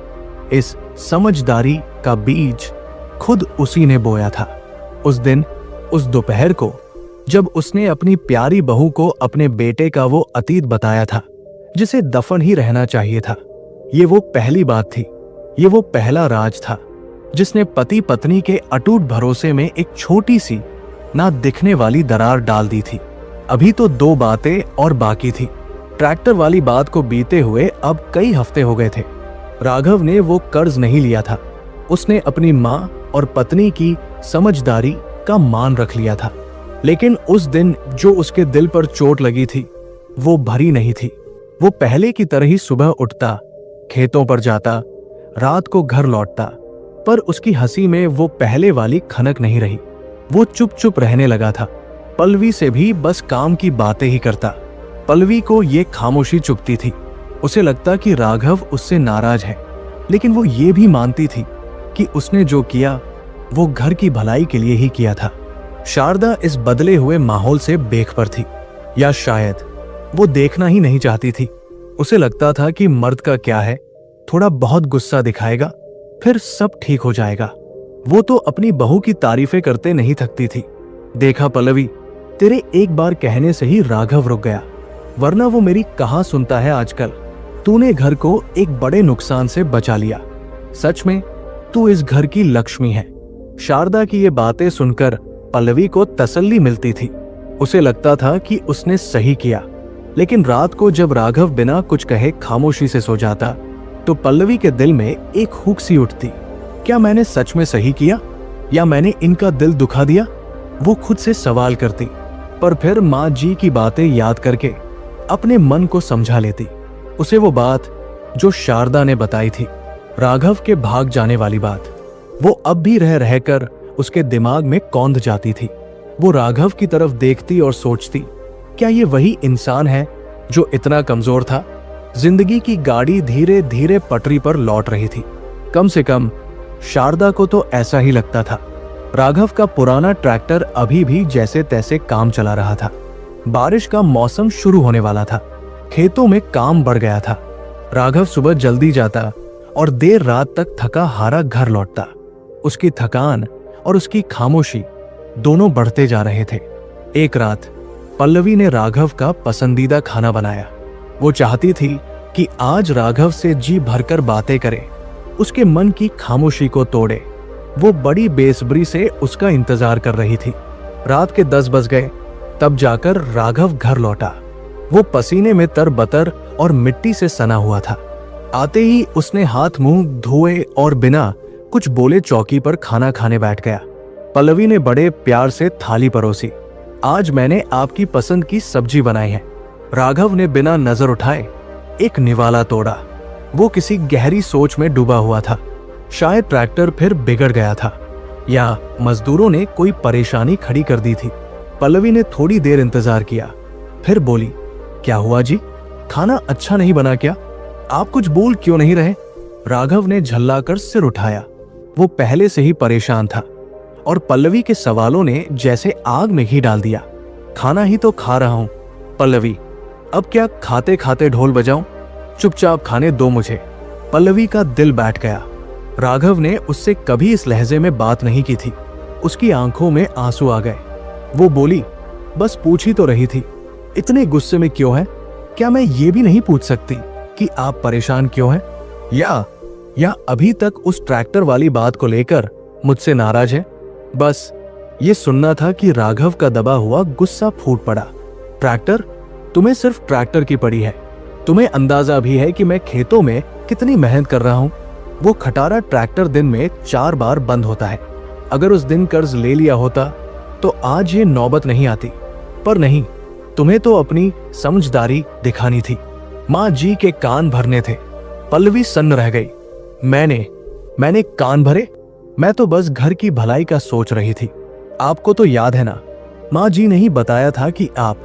Speaker 1: इस समझदारी का बीज खुद उसी ने बोया था। उस दिन, उस दोपहर को, जब उसने अपनी प्यारी बहू को अपने बेटे का वो अतीत बताया था जिसे दफन ही रहना चाहिए था। ये वो पहली बात थी, ये वो पहला राज था जिसने पति पत्नी के अटूट भरोसे में एक छोटी सी, ना दिखने वाली दरार डाल दी थी। अभी तो 2 बातें और बाकी थी। ट्रैक्टर वाली बात को बीते हुए अब कई हफ्ते हो गए थे। राघव ने वो कर्ज नहीं लिया था। उसने अपनी माँ और पत्नी की समझदारी का मान रख लिया था। लेकिन उस दिन जो उसके दिल पर चोट लगी थी वो भरी नहीं थी। वो पहले की तरह ही सुबह उठता, खेतों पर जाता, रात को घर लौटता, पर उसकी हंसी में वो पहले वाली खनक नहीं रही। वो चुप चुप रहने लगा था। पल्लवी से भी बस काम की बातें ही करता। पल्लवी को ये खामोशी चुभती थी। उसे लगता कि राघव उससे नाराज है, लेकिन वो ये भी मानती थी कि उसने जो किया वो घर की भलाई के लिए ही किया था। शारदा इस बदले हुए माहौल से बेखबर थी, या शायद वो देखना ही नहीं चाहती थी। उसे लगता था कि मर्द का क्या है, थोड़ा बहुत गुस्सा दिखाएगा फिर सब ठीक हो जाएगा। वो तो अपनी बहू की तारीफें करते नहीं थकती थी। देखा पल्लवी, तेरे एक बार कहने से ही राघव रुक गया, वरना वो मेरी कहाँ सुनता है आजकल। तूने घर को एक बड़े नुकसान से बचा लिया। सच में तू इस घर की लक्ष्मी है। शारदा की ये बातें सुनकर पल्लवी को तसल्ली मिलती थी। उसे लगता था कि उसने सही किया। लेकिन रात को जब राघव बिना कुछ कहे खामोशी से सो जाता तो पल्लवी के दिल में एक हुक सी उठती। क्या मैंने सच में सही किया, या मैंने इनका दिल दुखा दिया? वो खुद से सवाल करती, पर फिर माँ जी की बातें याद करके अपने मन को समझा लेती। उसे वो बात जो शारदा ने बताई थी, राघव के भाग जाने वाली बात, वो अब भी रह रहकर उसके दिमाग में कौंध जाती थी। वो राघव की तरफ देखती और सोचती, क्या ये वही इंसान है जो इतना कमजोर था? जिंदगी की गाड़ी धीरे धीरे पटरी पर लौट रही थी। कम से कम शारदा को तो ऐसा ही लगता था। राघव का पुराना ट्रैक्टर अभी भी जैसे तैसे काम चला रहा था। बारिश का मौसम शुरू होने वाला था। खेतों में काम बढ़ गया था। राघव सुबह जल्दी जाता और देर रात तक थका हारा घर लौटता। उसकी थकान और उसकी खामोशी दोनों बढ़ते जा रहे थे। एक रात पल्लवी ने राघव का पसंदीदा खाना बनाया। वो चाहती थी कि आज राघव से जी भरकर बातें करे, उसके मन की खामोशी को तोड़े। वो बड़ी बेसब्री से उसका इंतजार कर रही थी। रात के 10 बज गए, तब जाकर राघव घर लौटा। वो पसीने में तरबतर और मिट्टी से सना हुआ था। आते ही उसने हाथ मुंह धोए और बिना कुछ बोले चौकी पर खाना खाने बैठ गया। पल्लवी ने बड़े प्यार से थाली परोसी। आज मैंने आपकी पसंद की सब्जी बनाई है। राघव ने बिना नजर उठाए एक निवाला तोड़ा। वो किसी गहरी सोच में डूबा हुआ था। शायद ट्रैक्टर फिर बिगड़ गया था या मजदूरों ने कोई परेशानी खड़ी कर दी थी। पल्लवी ने थोड़ी देर इंतजार किया, फिर बोली, क्या हुआ जी, खाना अच्छा नहीं बना क्या? आप कुछ बोल क्यों नहीं रहे? राघव ने झल्लाकर सिर उठाया। वो पहले से ही परेशान था और पल्लवी के सवालों ने जैसे आग में घी डाल दिया। खाना ही तो खा रहा हूं पल्लवी, अब क्या खाते खाते ढोल बजाऊं? चुपचाप खाने दो मुझे। पल्लवी का दिल बैठ गया। राघव ने उससे कभी इस लहजे में बात नहीं की थी। उसकी आंखों में आंसू आ गए। वो बोली, बस पूछ ही तो रही थी, इतने गुस्से में क्यों है? क्या मैं ये भी नहीं पूछ सकती कि आप परेशान क्यों हैं? या अभी तक उस ट्रैक्टर वाली बात को लेकर मुझसे नाराज है? बस ये सुनना था कि राघव का दबा हुआ गुस्सा फूट पड़ा। ट्रैक्टर? तुम्हें सिर्फ ट्रैक्टर की पड़ी है। तुम्हें अंदाजा भी है कि मैं खेतों में कितनी मेहनत कर रहा हूं। वो खटारा ट्रैक्टर दिन में 4 बार बंद होता है। अगर उस दिन कर्ज ले लिया होता तो आज ये नौबत नहीं आती। पर नहीं, तुम्हें तो अपनी समझदारी दिखानी थी। माँ जी के कान भरने थे। पल्लवी सन्न रह गई। मैंने कान भरे? मैं तो बस घर की भलाई का सोच रही थी। आपको तो याद है ना, माँ जी ने ही बताया था कि आप।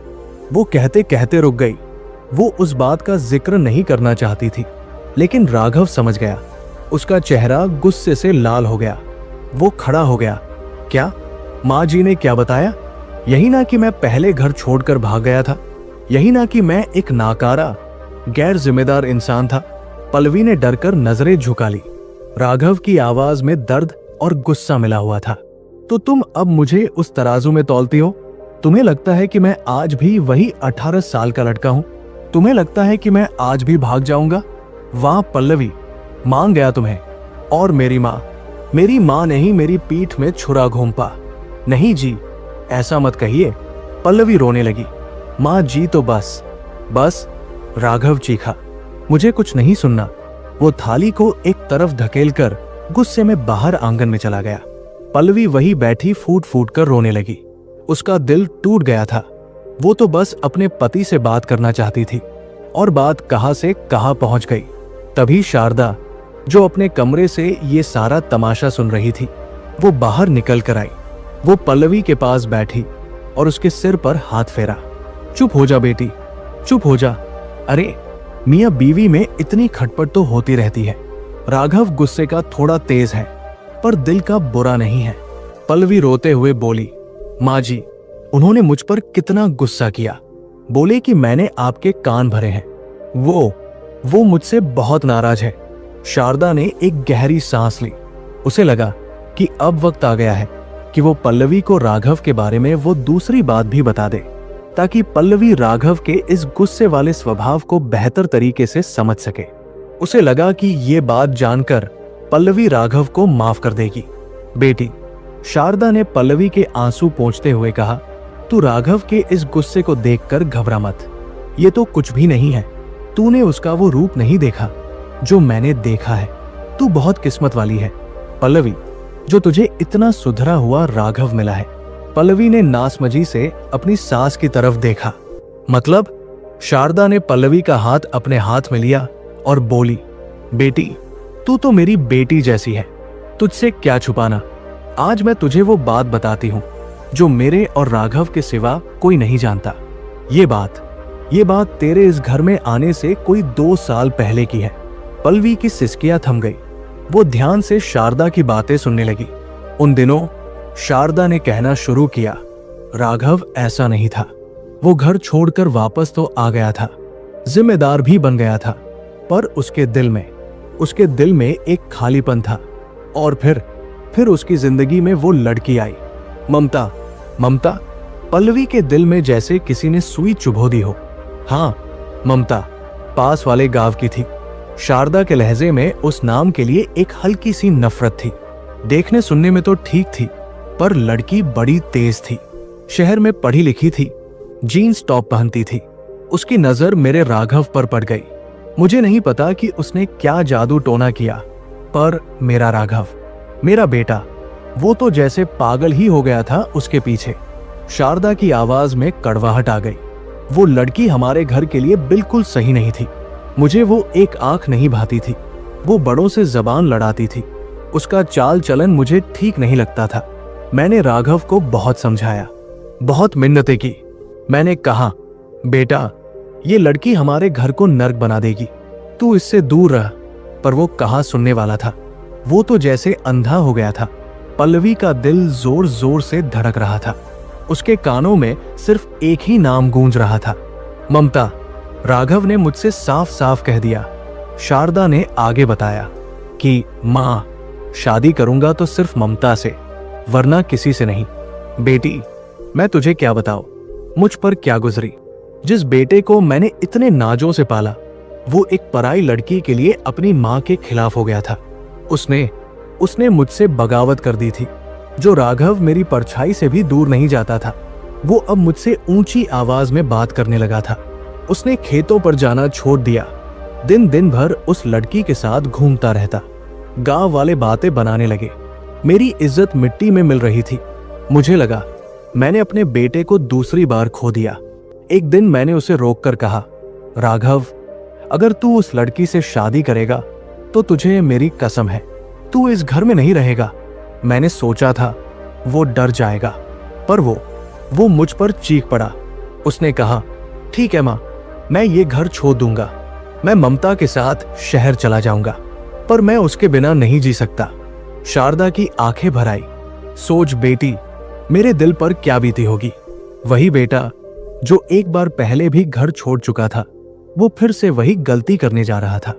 Speaker 1: वो कहते कहते रुक गई। वो उस बात का जिक्र नहीं करना चाहती थी, लेकिन राघव समझ गया। उसका चेहरा गुस्से से लाल हो गया। वो खड़ा हो गया। क्या? माँ जी ने क्या बताया? यही ना कि मैं पहले घर छोड़कर भाग गया था? यही ना कि मैं एक नाकारा, गैर जिम्मेदार इंसान था? पल्लवी ने डरकर नजरें झुका ली। राघव की आवाज में दर्द और गुस्सा मिला हुआ था। तो तुम अब मुझे उस तराजू में तौलती हो? तुम्हें लगता है कि मैं आज भी वही 18 साल का लड़का हूं? तुम्हें लगता है कि मैं आज भी भाग जाऊंगा? वाह पल्लवी, मान गया तुम्हें। और मेरी माँ ने ही मेरी पीठ में छुरा घोंपा। नहीं जी, ऐसा मत कहिए। पल्लवी रोने लगी। माँ जी तो बस। राघव चीखा, मुझे कुछ नहीं सुनना। वो थाली को एक तरफ धकेलकर गुस्से में बाहर आंगन में चला गया। पल्लवी वही बैठी फूट फूट कर रोने लगी। उसका दिल टूट गया था। वो तो बस अपने पति से बात करना चाहती थी और बात कहां से कहां पहुंच गई। तभी शारदा, जो अपने कमरे से ये सारा तमाशा सुन रही थी, वो बाहर निकल कर आई। वो पल्लवी के पास बैठी और उसके सिर पर हाथ फेरा। चुप हो जा बेटी, चुप हो जा। अरे मियां बीवी में इतनी खटपट तो होती रहती है। राघव गुस्से का थोड़ा तेज है, पर दिल का बुरा नहीं है। पल्लवी रोते हुए बोली, माँ जी, उन्होंने मुझ पर कितना गुस्सा किया। बोले कि मैंने आपके कान भरे हैं। वो मुझसे बहुत नाराज है। शारदा ने एक गहरी सांस ली। उसे लगा कि अब वक्त आ गया है कि वो पल्लवी को राघव के बारे में वो दूसरी बात भी बता दे, ताकि पल्लवी राघव के इस गुस्से वाले स्वभाव को बेहतर तरीके से समझ सके। उसे लगा कि ये बात जानकर पल्लवी राघव को माफ कर देगी। बेटी, शारदा ने पल्लवी के आंसू पोंछते हुए कहा, तू राघव के इस गुस्से को देखकर घबरा मत। ये तो कुछ भी नहीं है। तूने उसका वो रूप नहीं देखा जो मैंने देखा है। तू बहुत किस्मत वाली है पल्लवी, जो तुझे इतना सुधरा हुआ राघव मिला है। पल्लवी ने नासमझी से अपनी सास की तरफ देखा। मतलब? शारदा ने पल्लवी का हाथ अपने हाथ में लिया और बोली, बेटी, तू तो मेरी बेटी जैसी है। तुझसे क्या छुपाना। आज मैं तुझे वो बात बताती हूँ जो मेरे और राघव के सिवा कोई नहीं जानता। ये बात तेरे इस घर में आने से कोई 2 साल पहले की है। पल्लवी की सिसकियां थम गई। वो ध्यान से शारदा की बातें सुनने लगी। उन दिनों शारदा ने कहना शुरू किया, राघव ऐसा नहीं था। वो घर छोड़कर वापस तो आ गया था, जिम्मेदार भी बन गया था, पर उसके दिल में एक खालीपन था। और फिर उसकी जिंदगी में वो लड़की आई, ममता। पल्लवी के दिल में जैसे किसी ने सुई चुभो दी हो। हाँ, ममता पास वाले गांव की थी। शारदा के लहजे में उस नाम के लिए एक हल्की सी नफरत थी। देखने सुनने में तो ठीक थी, पर लड़की बड़ी तेज थी। शहर में पढ़ी लिखी थी, जीन्स टॉप पहनती थी। उसकी नजर मेरे राघव पर पड़ गई। मुझे नहीं पता कि उसने क्या जादू टोना किया, पर मेरा राघव, मेरा बेटा, वो तो जैसे पागल ही हो गया था उसके पीछे। शारदा की आवाज में कड़वाहट आ गई। वो लड़की हमारे घर के लिए बिल्कुल सही नहीं थी। मुझे वो एक आंख नहीं भाती थी, वो बड़ों से जबान लड़ाती थी, उसका चाल चलन मुझे ठीक नहीं लगता था। मैंने राघव को बहुत समझाया, बहुत मिन्नतें की। मैंने कहा, बेटा ये लड़की हमारे घर को नर्क बना देगी, तू इससे दूर रह। पर वो कहाँ सुनने वाला था, वो तो जैसे अंधा हो गया था। पल्लवी का दिल जोर जोर से धड़क रहा था, उसके कानों में सिर्फ एक ही नाम गूंज रहा था, ममता। राघव ने मुझसे साफ साफ कह दिया। शारदा ने आगे बताया कि माँ, शादी करूंगा तो सिर्फ ममता से, वरना किसी से नहीं। बेटी, मैं तुझे क्या बताऊं, मुझ पर क्या गुजरी। जिस बेटे को मैंने इतने नाजों से पाला, वो एक पराई लड़की के लिए अपनी माँ के खिलाफ हो गया था। उसने मुझसे बगावत कर दी थी। जो राघव मेरी परछाई से भी दूर नहीं जाता था, वो अब मुझसे ऊंची आवाज में बात करने लगा था। उसने खेतों पर जाना छोड़ दिया, दिन दिन भर उस लड़की के साथ घूमता रहता। गांव वाले बातें बनाने लगे, मेरी इज्जत मिट्टी में मिल रही थी। मुझे लगा मैंने अपने बेटे को दूसरी बार खो दिया। एक दिन मैंने उसे रोककर कहा, राघव, अगर तू उस लड़की से शादी करेगा तो तुझे मेरी कसम है, तू इस घर में नहीं रहेगा। मैंने सोचा था वो डर जाएगा, पर वो मुझ पर चीख पड़ा। उसने कहा, ठीक है माँ, मैं ये घर छोड़ दूंगा, मैं ममता के साथ शहर चला जाऊंगा, पर मैं उसके बिना नहीं जी सकता। शारदा की आंखें भर आई। सोच बेटी, मेरे दिल पर क्या बीती होगी। वही बेटा जो एक बार पहले भी घर छोड़ चुका था, वो फिर से वही गलती करने जा रहा था,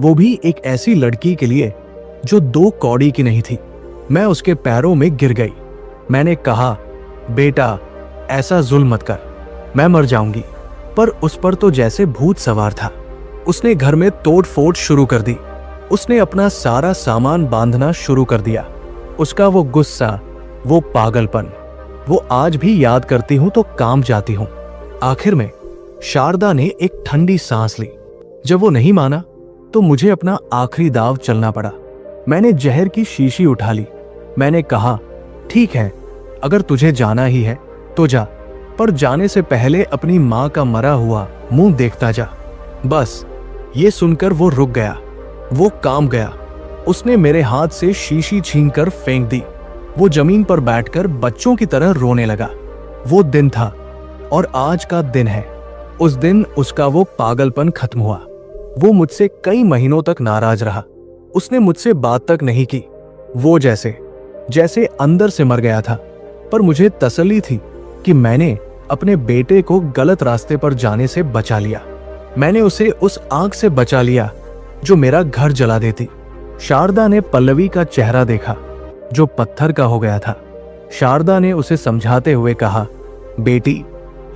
Speaker 1: वो भी एक ऐसी लड़की के लिए जो 2 कौड़ी की नहीं थी। मैं उसके पैरों में गिर गई। मैंने कहा, बेटा ऐसा जुल्म मत कर, मैं मर जाऊंगी। पर उस पर तो जैसे भूत सवार था। उसने घर में तोड़ फोड़ शुरू कर दी। उसने अपना सारा सामान बांधना शुरू कर दिया। उसका वो गुस्सा, वो पागलपन, वो आज भी याद करती हूं तो कांप जाती हूं। आखिर में शारदा ने एक ठंडी सांस ली। जब वो नहीं माना तो मुझे अपना आखिरी दाव चलना पड़ा। मैंने जहर की शीशी उठा ली। मैंने कहा, ठीक है, अगर तुझे जाना ही है तो जा, पर जाने से पहले अपनी माँ का मरा हुआ मुंह देखता जा। बस ये सुनकर वो रुक गया, वो कांप गया। उसने मेरे हाथ से शीशी छीनकर फेंक दी। वो जमीन पर बैठकर बच्चों की तरह रोने लगा। वो दिन था और आज का दिन है। उस दिन उसका वो पागलपन खत्म हुआ। वो मुझसे कई महीनों तक नाराज रहा। उसने मुझसे बात तक नहीं की। वो जैसे अंदर से मर गया था। पर मुझे तसल्ली थी कि मैंने अपने बेटे को गलत रास्ते पर जाने से बचा लिया। मैंने उसे उस आग से बचा लिया जो मेरा घर जला देती। शारदा ने पल्लवी का चेहरा देखा जो पत्थर का हो गया था। शारदा ने उसे समझाते हुए कहा, बेटी,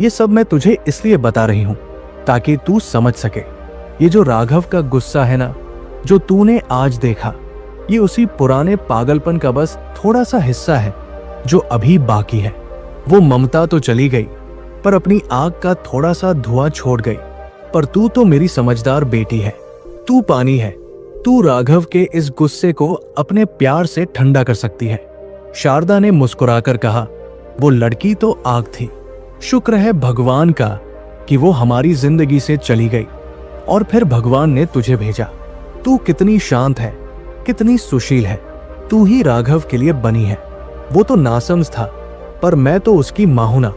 Speaker 1: ये सब मैं तुझे इसलिए बता रही हूं ताकि तू समझ सके। ये जो राघव का गुस्सा है ना, जो तूने आज देखा, ये उसी पुराने पागलपन का बस थोड़ा सा हिस्सा है जो अभी बाकी है। वो ममता तो चली गई, पर अपनी आग का थोड़ा सा धुआं छोड़ गई। पर तू तो मेरी समझदार बेटी है, तू पानी है, तू राघव के इस गुस्से को अपने प्यार से ठंडा कर सकती है। शारदा ने मुस्कुराकर कहा, वो लड़की तो आग थी, शुक्र है भगवान का कि वो हमारी जिंदगी से चली गई और फिर भगवान ने तुझे भेजा। तू कितनी शांत है, कितनी सुशील है, तू ही राघव के लिए बनी है। वो तो नासमझ था, पर मैं तो उसकी माँ हूं ना।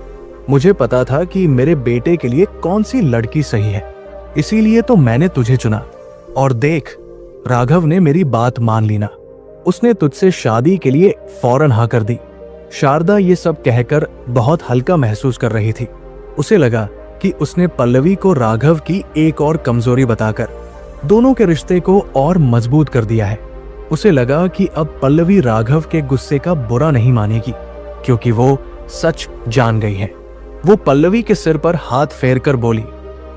Speaker 1: मुझे पता था कि मेरे बेटे के लिए कौन सी लड़की सही है, इसीलिए तो मैंने तुझे चुना। और देख, राघव ने मेरी बात मान ली ना, उसने तुझसे शादी के लिए फौरन हाँ कर दी। शारदा ये सब कहकर बहुत हल्का महसूस कर रही थी। उसे लगा कि उसने पल्लवी को राघव की एक और कमजोरी बताकर दोनों के रिश्ते को और मजबूत कर दिया है। उसे लगा कि अब पल्लवी राघव के गुस्से का बुरा नहीं मानेगी, क्योंकि वो सच जान गई है। वो पल्लवी के सिर पर हाथ फेरकर बोली,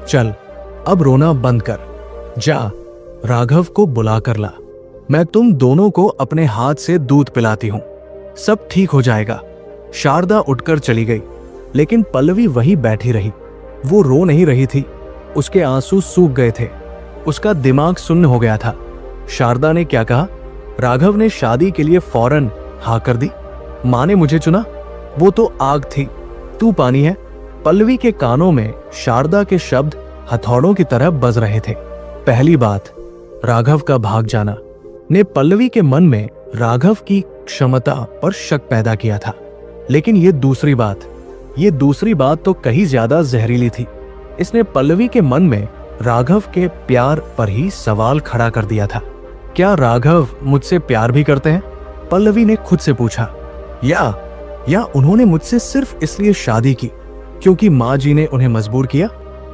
Speaker 1: चल अब रोना बंद कर, जा राघव को बुला कर ला। मैं तुम दोनों को अपने हाथ से दूध पिलाती हूं, सब ठीक हो जाएगा। शारदा उठकर चली गई, लेकिन पल्लवी वही बैठी रही। वो रो नहीं रही थी, उसके आंसू सूख गए थे, उसका दिमाग सुन्न हो गया था। शारदा ने क्या कहा? राघव ने शादी के लिए फौरन हाँ कर दी। माँ ने मुझे चुना, वो तो आग थी, तू पानी है। पल्लवी के कानों में शारदा के शब्द हथौड़ों की तरह बज रहे थे। पहली बात, राघव का भाग जाना ने पल्लवी के मन में राघव की क्षमता पर शक पैदा किया था। लेकिन ये दूसरी बात तो कहीं ज्यादा जहरीली थी। इसने पल्लवी के मन में राघव के प्यार पर ही सवाल खड़ा कर दिया था। क्या राघव मुझसे प्यार भी करते हैं? पल्लवी ने खुद से पूछा। या उन्होंने मुझसे सिर्फ इसलिए शादी की क्योंकि माँ जी ने उन्हें मजबूर किया,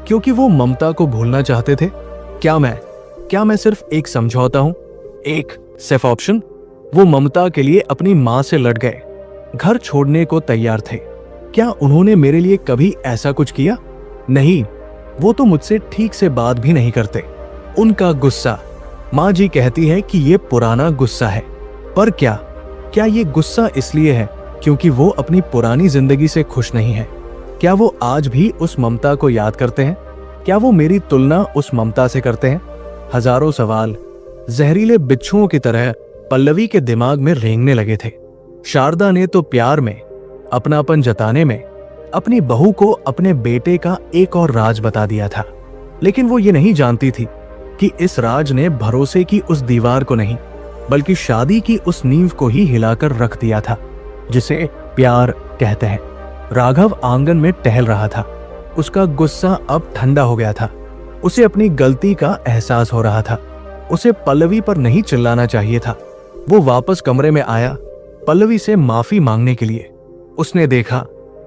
Speaker 1: क्योंकि वो ममता को भूलना चाहते थे? क्या मैं सिर्फ एक समझौता हूं, एक सेफ ऑप्शन? वो ममता के लिए अपनी माँ से लड़ गए, घर छोड़ने को तैयार थे। क्या उन्होंने मेरे लिए कभी ऐसा कुछ किया? नहीं, वो तो मुझसे ठीक से बात भी नहीं करते। उनका गुस्सा, माँ जी कहती है कि ये पुराना गुस्सा है, पर क्या ये गुस्सा इसलिए है क्योंकि वो अपनी पुरानी जिंदगी से खुश नहीं है? क्या वो आज भी उस ममता को याद करते हैं? क्या वो मेरी तुलना उस ममता से करते हैं? हजारों सवाल जहरीले बिच्छुओं की तरह पल्लवी के दिमाग में रेंगने लगे थे। शारदा ने तो प्यार में, अपनापन जताने में अपनी बहू को अपने बेटे का एक और राज बता दिया था। लेकिन वो ये नहीं जानती थी कि इस राज ने भरोसे की उस दीवार को नहीं, बल्कि शादी की उस नींव को ही हिलाकर रख दिया था जिसे प्यार कहते हैं। राघव आंगन में टहल रहा था। उसका गुस्सा अब ठंडा हो गया था। उसे अपनी गलती का एहसास हो रहा था। उसे पल्लवी पर नहीं चिल्लाना चाहिए था। वो वापस कमरे में आया पल्लवी से माफी मांगने के लिए। उसने देखा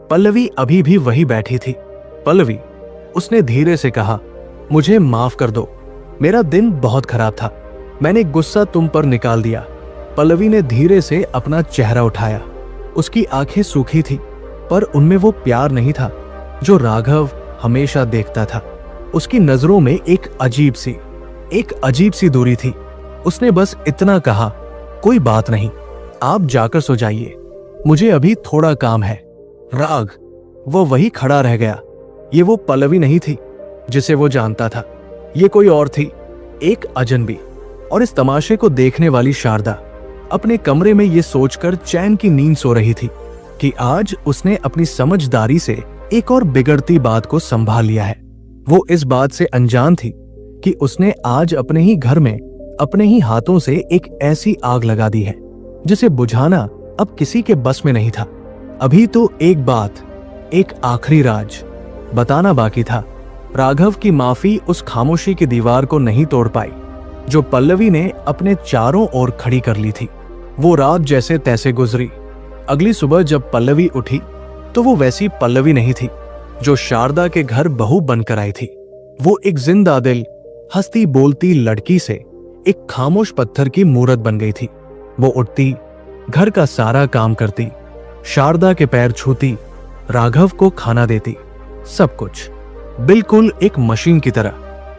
Speaker 1: पल्लवी अभी भी वही बैठी थी। पल्लवी, उसने धीरे से कहा, मुझे माफ कर दो, मेरा दिन बहुत खराब था, मैंने गुस्सा तुम पर निकाल दिया। पल्लवी ने धीरे से अपना चेहरा उठाया। उसकी आंखें सूखी थी, पर उनमें वो प्यार नहीं था जो राघव हमेशा देखता था। उसकी नजरों में एक अजीब सी दूरी थी। उसने बस इतना कहा, कोई बात नहीं, आप जाकर सो जाइए, मुझे अभी थोड़ा काम है। राग, वो वही खड़ा रह गया। ये वो पल्लवी नहीं थी जिसे वो जानता था। ये कोई और थी, एक अजनबी। और इस तमाशे को देखने वाली शारदा अपने कमरे में ये सोचकर चैन की नींद सो रही थी कि आज उसने अपनी समझदारी से एक और बिगड़ती बात को संभाल लिया है। वो इस बात से अनजान थी कि उसने आज अपने ही घर में अपने ही हाथों से एक ऐसी आग लगा दी है जिसे बुझाना अब किसी के बस में नहीं था। अभी तो एक बात, एक आखिरी राज बताना बाकी था। राघव की माफी उस खामोशी की दीवार को नहीं तोड़ पाई जो पल्लवी ने अपने चारों ओर खड़ी कर ली थी। वो रात जैसे तैसे गुजरी। अगली सुबह जब पल्लवी उठी तो वो वैसी पल्लवी नहीं थी जो शारदा के घर बहू बनकर आई थी। वो एक जिंदा दिल, हंसती बोलती लड़की से एक खामोश पत्थर की मूरत बन गई थी। वो उठती, घर का सारा काम करती, शारदा के पैर छूती, राघव को खाना देती, सब कुछ बिल्कुल एक मशीन की तरह।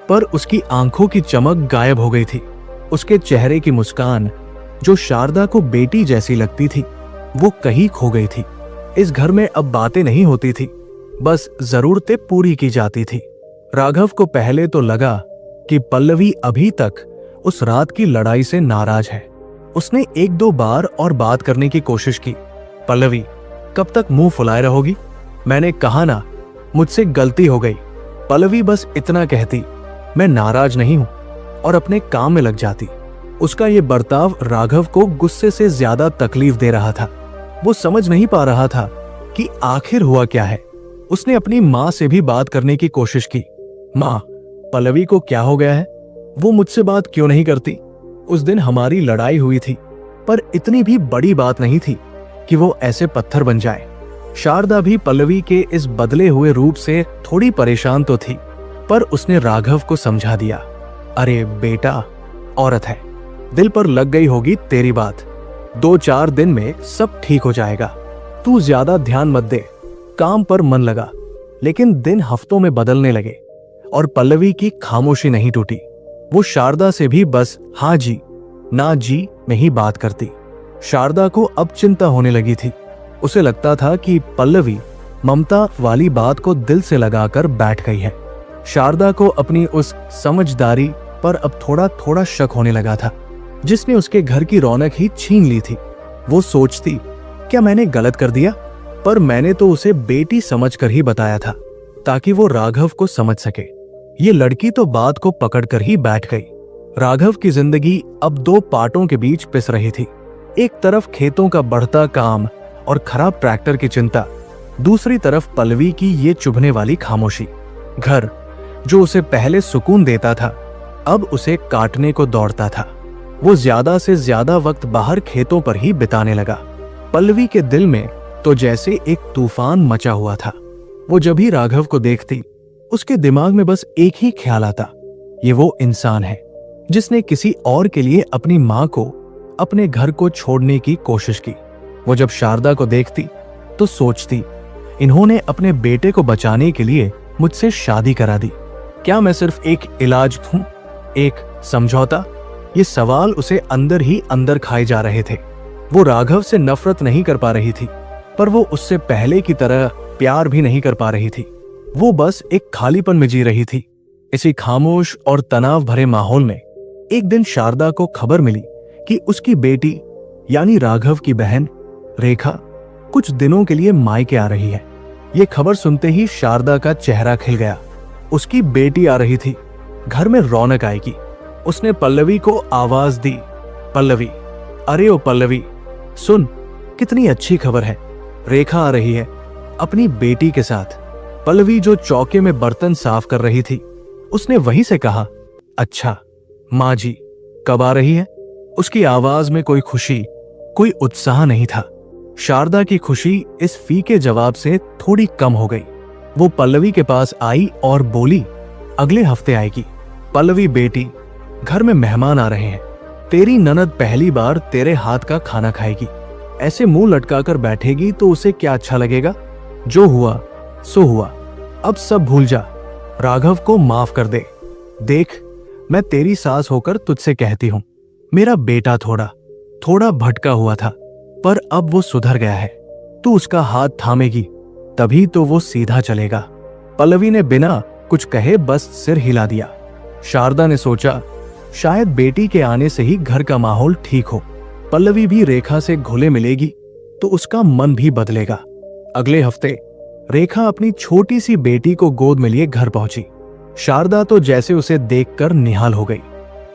Speaker 1: पर उसकी आंखों की चमक गायब हो गई थी। उसके चेहरे की मुस्कान जो शारदा को बेटी जैसी लगती थी, वो कहीं खो गई थी। इस घर में अब बातें नहीं होती थी, बस जरूरतें पूरी की जाती थी। राघव को पहले तो लगा कि पल्लवी अभी तक उस रात की लड़ाई से नाराज है। उसने एक दो बार और बात करने की कोशिश की। पल्लवी, कब तक मुंह फुलाए रहोगी? मैंने कहा ना, मुझसे गलती हो गई। पल्लवी बस इतना कहती, मैं नाराज नहीं हूं, और अपने काम में लग जाती। उसका ये बर्ताव राघव को गुस्से से ज्यादा तकलीफ दे रहा था। वो समझ नहीं पा रहा था कि आखिर हुआ क्या है। उसने अपनी माँ से भी बात करने की कोशिश की। माँ, पल्लवी को क्या हो गया है? वो मुझसे बात क्यों नहीं करती? उस दिन हमारी लड़ाई हुई थी, पर इतनी भी बड़ी बात नहीं थी कि वो ऐसे पत्थर बन जाए। शारदा भी पल्लवी के इस बदले हुए रूप से थोड़ी परेशान तो थी, पर उसने राघव को समझा दिया, अरे बेटा, औरत है, दिल पर लग गई होगी तेरी बात, 2-4 दिन में सब ठीक हो जाएगा, तू ज्यादा ध्यान मत दे, काम पर मन लगा। लेकिन दिन हफ्तों में बदलने लगे और पल्लवी की खामोशी नहीं टूटी। वो शारदा से भी बस हाँ जी ना जी में ही बात करती। शारदा को अब चिंता होने लगी थी। उसे लगता था कि पल्लवी ममता वाली बात को दिल से लगाकर बैठ गई है। शारदा को अपनी उस समझदारी पर अब थोड़ा थोड़ा शक होने लगा था, जिसने उसके घर की रौनक ही छीन ली थी। वो सोचती, क्या मैंने गलत कर दिया? पर मैंने तो उसे बेटी समझकर ही बताया था, ताकि वो राघव को समझ सके। ये लड़की तो बात को पकड़कर ही बैठ गई। राघव की जिंदगी अब दो पार्टों के बीच पिस रही थी। एक तरफ खेतों का बढ़ता काम और खराब ट्रैक्टर की चिंता, दूसरी तरफ पल्लवी की ये चुभने वाली खामोशी। घर जो उसे पहले सुकून देता था, अब उसे काटने को दौड़ता था। वो ज्यादा से ज्यादा वक्त बाहर खेतों पर ही बिताने लगा। पल्लवी के दिल में तो जैसे एक तूफान मचा हुआ था। वो जब भी राघव को देखती, उसके दिमाग में बस एक ही ख्याल आता, ये वो इंसान है जिसने किसी और के लिए अपनी मां को, अपने घर को छोड़ने की कोशिश की। वो जब शारदा को देखती तो सोचती, इन्होंने अपने बेटे को बचाने के लिए मुझसे शादी करा दी। क्या मैं सिर्फ एक इलाज हूं, एक समझौता? ये सवाल उसे अंदर ही अंदर खाए जा रहे थे। वो राघव से नफरत नहीं कर पा रही थी, पर वो उससे पहले की तरह प्यार भी नहीं कर पा रही थी। वो बस एक खालीपन में जी रही थी। इसी खामोश और तनाव भरे माहौल में एक दिन शारदा को खबर मिली कि उसकी बेटी यानी राघव की बहन रेखा कुछ दिनों के लिए मायके आ रही है। ये खबर सुनते ही शारदा का चेहरा खिल गया। उसकी बेटी आ रही थी, घर में रौनक आएगी। उसने पल्लवी को आवाज दी, पल्लवी, अरे ओ पल्लवी, सुन, कितनी अच्छी खबर है, रेखा आ रही है अपनी बेटी के साथ। पल्लवी जो चौके में बर्तन साफ कर रही थी, उसने वहीं से कहा, अच्छा माँ जी, कब आ रही है? उसकी आवाज में कोई खुशी, कोई उत्साह नहीं था। शारदा की खुशी इस फीके जवाब से थोड़ी कम हो गई। वो पल्लवी के पास आई और बोली, अगले हफ्ते आएगी। पल्लवी बेटी, घर में मेहमान आ रहे हैं। तेरी ननद पहली बार तेरे हाथ का खाना खाएगी। ऐसे मुंह लटकाकर बैठेगी तो उसे क्या अच्छा लगेगा? जो हुआ सो हुआ, अब सब भूल जा। राघव को माफ कर दे। देख, मैं तेरी सास होकर तुझसे कहती हूं, मेरा बेटा थोड़ा भटका हुआ था, पर अब वो सुधर गया है। तू उसका हाथ थामेगी तभी तो वो सीधा चलेगा। पल्लवी ने बिना कुछ कहे बस सिर हिला दिया। शारदा ने सोचा, शायद बेटी के आने से ही घर का माहौल ठीक हो। पल्लवी भी रेखा से घुले मिलेगी तो उसका मन भी बदलेगा। अगले हफ्ते रेखा अपनी छोटी सी बेटी को गोद में लिए घर पहुंची। शारदा तो जैसे उसे देखकर निहाल हो गई।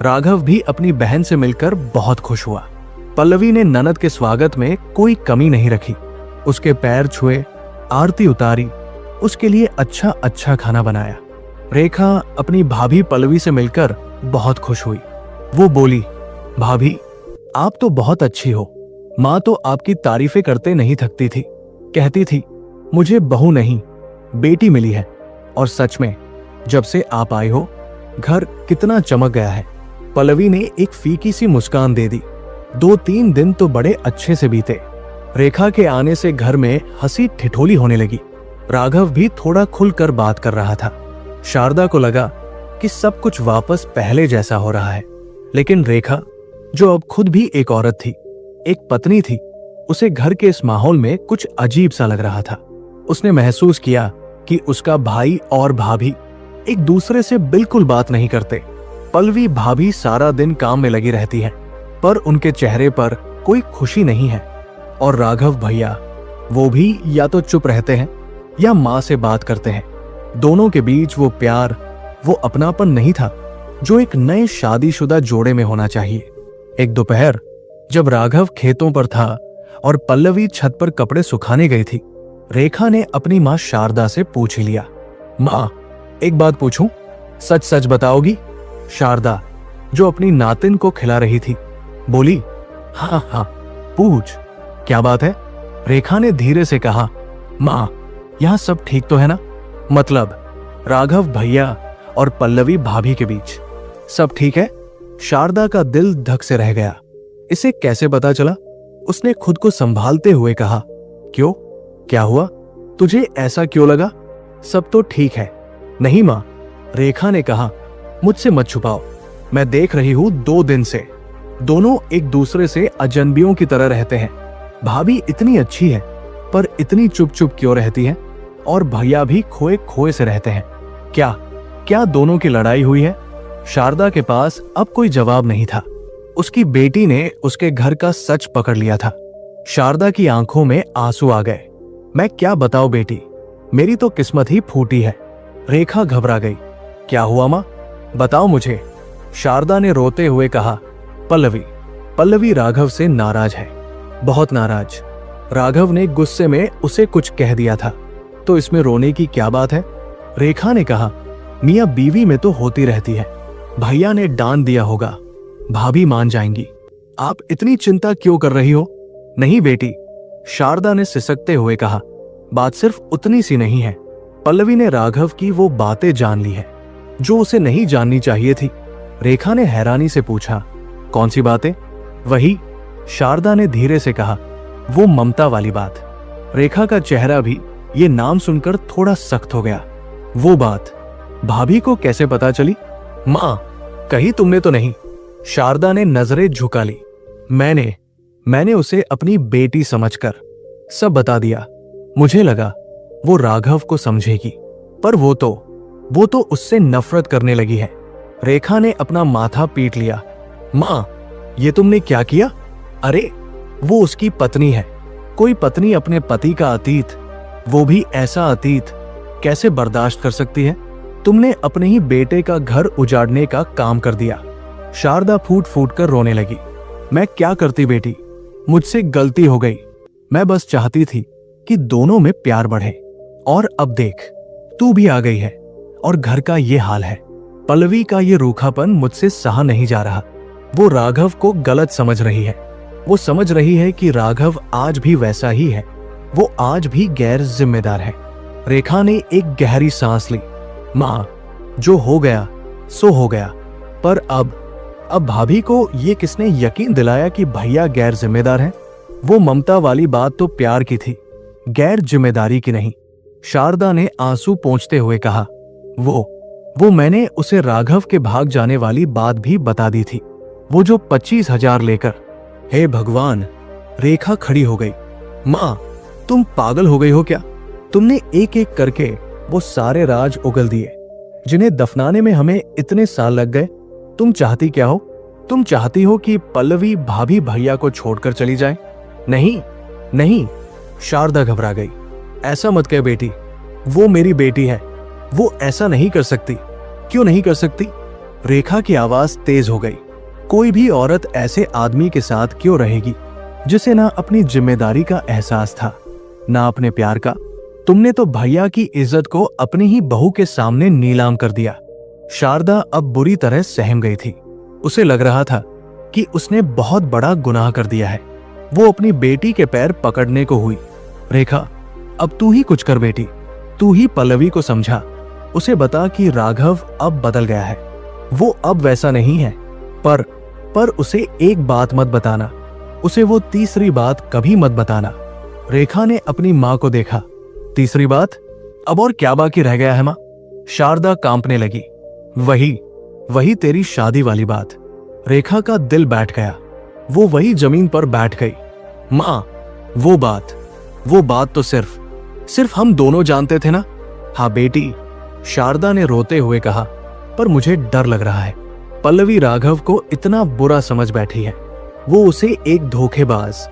Speaker 1: राघव भी अपनी बहन से मिलकर बहुत खुश हुआ। पल्लवी ने ननद के स्वागत में कोई कमी नहीं रखी। उसके पैर छुए, आरती उतारी, उसके लिए अच्छा अच्छा खाना बनाया। रेखा अपनी भाभी पल्लवी से मिलकर बहुत खुश हुई। वो बोली, भाभी, आप तो बहुत अच्छी हो। माँ तो आपकी तारीफें करते नहीं थकती थी, कहती थी मुझे बहू नहीं बेटी मिली है। और सच में जब से आप आई हो, घर कितना चमक गया है। पल्लवी ने एक फीकी सी मुस्कान दे दी। 2-3 दिन तो बड़े अच्छे से बीते। रेखा के आने से घर में हंसी ठिठोली होने लगी। राघव भी थोड़ा खुलकर बात कर रहा था। शारदा को लगा कि सब कुछ वापस पहले जैसा हो रहा है। लेकिन रेखा, जो अब खुद भी एक औरत थी, एक पत्नी थी, उसे घर के इस माहौल में कुछ अजीब सा लग रहा था। उसने महसूस किया कि उसका भाई और भाभी एक दूसरे से बिल्कुल बात नहीं करते। पल्लवी भाभी सारा दिन काम में लगी रहती है, पर उनके चेहरे पर कोई खुशी नहीं है। और राघव भैया, वो भी या तो चुप रहते हैं या माँ से बात करते हैं। दोनों के बीच वो प्यार, वो अपनापन नहीं था जो एक नए शादीशुदा जोड़े में होना चाहिए। एक दोपहर जब राघव खेतों पर था और पल्लवी छत पर कपड़े सुखाने गई थी, रेखा ने अपनी माँ शारदा से पूछ लिया, माँ, एक बात पूछूं, सच सच बताओगी? शारदा, जो अपनी नातिन को खिला रही थी, बोली, हाँ हाँ पूछ, क्या बात है? रेखा ने धीरे से कहा, माँ, यहाँ सब ठीक तो है ना? मतलब राघव भैया और पल्लवी भाभी के बीच सब ठीक है? शारदा का दिल धक से रह गया। इसे कैसे पता चला? उसने खुद को संभालते हुए कहा, क्यों, क्या हुआ? तुझे ऐसा क्यों लगा? सब तो ठीक है। नहीं माँ, रेखा ने कहा, मुझसे मत छुपाओ, मैं देख रही हूं 2 दिन से दोनों एक दूसरे से अजनबियों की तरह रहते हैं। भाभी इतनी अच्छी है, पर इतनी चुप चुप क्यों रहती है? और भैया भी खोए खोए से रहते हैं। क्या दोनों की लड़ाई हुई है? शारदा के पास अब कोई जवाब नहीं था। उसकी बेटी ने उसके घर का सच पकड़ लिया था। शारदा की आंखों में आंसू आ गए। मैं क्या बताऊं बेटी, मेरी तो किस्मत ही फूटी है। रेखा घबरा गई। क्या हुआ माँ, बताओ मुझे, शारदा ने रोते हुए कहा। पल्लवी राघव से नाराज है, बहुत नाराज। राघव ने गुस्से में उसे कुछ कह दिया था, तो इसमें रोने की क्या बात है? रेखा ने कहा, मियां बीवी में तो होती रहती है, भैया ने डांट दिया होगा, भाभी मान जाएंगी, आप इतनी चिंता क्यों कर रही हो? नहीं बेटी, शारदा ने सिसकते हुए कहा, बात सिर्फ उतनी सी नहीं है। पल्लवी ने राघव की वो बातें जान ली है जो उसे नहीं जाननी चाहिए थी। रेखा ने हैरानी से पूछा, कौन सी बातें? वही, शारदा ने धीरे से कहा, वो ममता वाली बात। रेखा का चेहरा भी ये नाम सुनकर थोड़ा सख्त हो गया। वो बात भाभी को कैसे पता चली? मां, कही तुमने तो नहीं? शारदा ने नजरें झुका ली। मैंने उसे अपनी बेटी समझकर सब बता दिया। मुझे लगा वो राघव को समझेगी, पर वो तो उससे नफरत करने लगी है। रेखा ने अपना माथा पीट लिया। मां, ये तुमने क्या किया? अरे, वो उसकी पत्नी है। कोई पत्नी अपने पति का अतीत, वो भी ऐसा अतीत, कैसे बर्दाश्त कर सकती है? तुमने अपने ही बेटे का घर उजाड़ने का काम कर दिया। शारदा फूट फूट कर रोने लगी। मैं क्या करती बेटी, मुझसे गलती हो गई। मैं बस चाहती थी कि दोनों में प्यार बढ़े, और अब देख, तू भी आ गई है और घर का ये हाल है। पल्लवी का ये रूखापन मुझसे सहा नहीं जा रहा। वो राघव को गलत समझ रही है। वो समझ रही है कि राघव आज भी वैसा ही है, वो आज भी गैर जिम्मेदार है। रेखा ने एक गहरी सांस ली। मां, जो हो गया सो हो गया, पर अब भाभी को ये किसने यकीन दिलाया कि भैया गैर जिम्मेदार हैं? वो ममता वाली बात तो प्यार की थी, गैर जिम्मेदारी की नहीं। शारदा ने आंसू पोंछते हुए कहा, वो मैंने उसे राघव के भाग जाने वाली बात भी बता दी थी, वो जो 25,000 लेकर। हे भगवान, रेखा खड़ी हो गई। मां, तुम पागल हो गई हो क्या? तुमने एक एक करके वो सारे राज उगल दिए जिन्हें दफनाने में हमें इतने साल लग गए। तुम चाहती क्या हो? तुम चाहती हो कि पल्लवी भाभी भैया को छोड़कर चली जाए? नहीं, शारदा घबरा गई। ऐसा मत कह बेटी, वो मेरी बेटी है, वो ऐसा नहीं कर सकती। क्यों नहीं कर सकती? रेखा की आवाज तेज हो गई। कोई भी औरत ऐसे आदमी के साथ क्यों रहेगी जिसे ना अपनी जिम्मेदारी का एहसास था, ना अपने प्यार का। तुमने तो भैया की इज्जत को अपनी ही बहू के सामने नीलाम कर दिया। शारदा अब बुरी तरह सहम गई थी। उसे लग रहा था कि उसने बहुत बड़ा गुनाह कर दिया है। वो अपनी बेटी के पैर पकड़ने को हुई। रेखा, अब तू ही कुछ कर बेटी, तू ही पल्लवी को समझा। उसे बता कि राघव अब बदल गया है, वो अब वैसा नहीं है। पर उसे एक बात मत बताना, उसे वो तीसरी बात कभी मत बताना। रेखा ने अपनी मां को देखा। तीसरी बात? अब और क्या बाकी रह गया है मां? शारदा कांपने लगी। वही तेरी शादी वाली बात। रेखा का दिल बैठ गया। वो वही जमीन पर बैठ गई। मां, वो बात तो सिर्फ हम दोनों जानते थे ना? हाँ बेटी, शारदा ने रोते हुए कहा, पर मुझे डर लग रहा है। पल्लवी राघव को इतना बुरा समझ बैठी है। वो उसे एक धोखेबाज,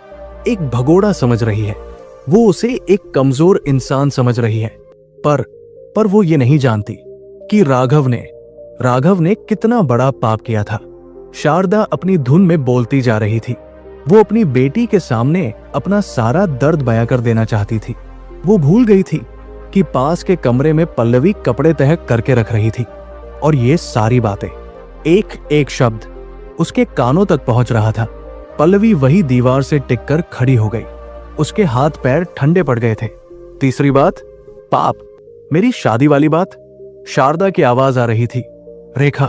Speaker 1: एक भगोड़ा समझ रही है। वो उसे एक कमजोर इंसान समझ रही है। पर वो ये नहीं जानती कि राघव ने कितना बड़ा पाप किया था। शारदा अपनी धुन में बोलती जा रही थी। वो अपनी बेटी के सामने अपना सारा दर्द बयां कर देना चाहती थी। वो भूल गई थी कि पास के कमरे में पल्लवी कपड़े तह करके रख रही थी, और ये सारी बातें, एक एक शब्द उसके कानों तक पहुंच रहा था। पल्लवी वही दीवार से टिककर खड़ी हो गई। उसके हाथ पैर ठंडे पड़ गए थे। तीसरी बात? पाप, मेरी शादी वाली बात। शारदा की आवाज आ रही थी। रेखा,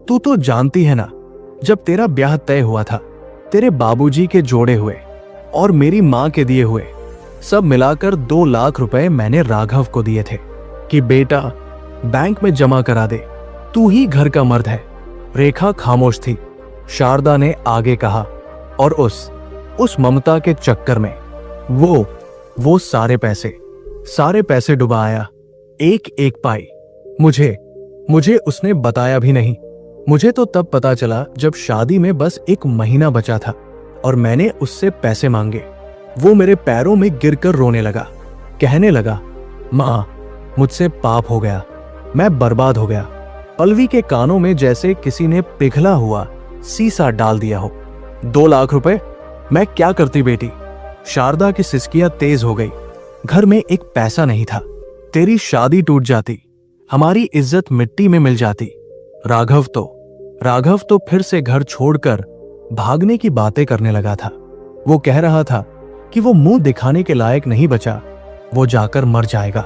Speaker 1: तू तो जानती है ना, जब तेरा ब्याह तय हुआ था, तेरे बाबूजी के जोड़े हुए और मेरी मां के दिए हुए सब मिलाकर 2 लाख रुपए मैंने राघव को दिए थे कि बेटा बैंक में जमा करा दे, तू ही घर का मर्द है। रेखा खामोश थी। शारदा ने आगे कहा, और उस ममता के चक्कर में वो सारे पैसे डुबाया, एक एक पाई। मुझे उसने बताया भी नहीं। मुझे तो तब पता चला जब शादी में बस 1 महीना बचा था और मैंने उससे पैसे मांगे। वो मेरे पैरों में गिरकर रोने लगा, कहने लगा, मां, मुझसे पाप हो गया, मैं बर्बाद हो गया। पल्लवी के कानों में जैसे किसी ने पिघला हुआ सीसा डाल दिया हो। 2 लाख रुपए? मैं क्या करती बेटी? शारदा की सिसकियां तेज हो गई। घर में एक पैसा नहीं था। तेरी शादी टूट जाती, हमारी इज्जत मिट्टी में मिल जाती। राघव तो फिर से घर छोड़कर भागने की बातें करने लगा था। वो कह रहा था कि वो मुंह दिखाने के लायक नहीं बचा, वो जाकर मर जाएगा।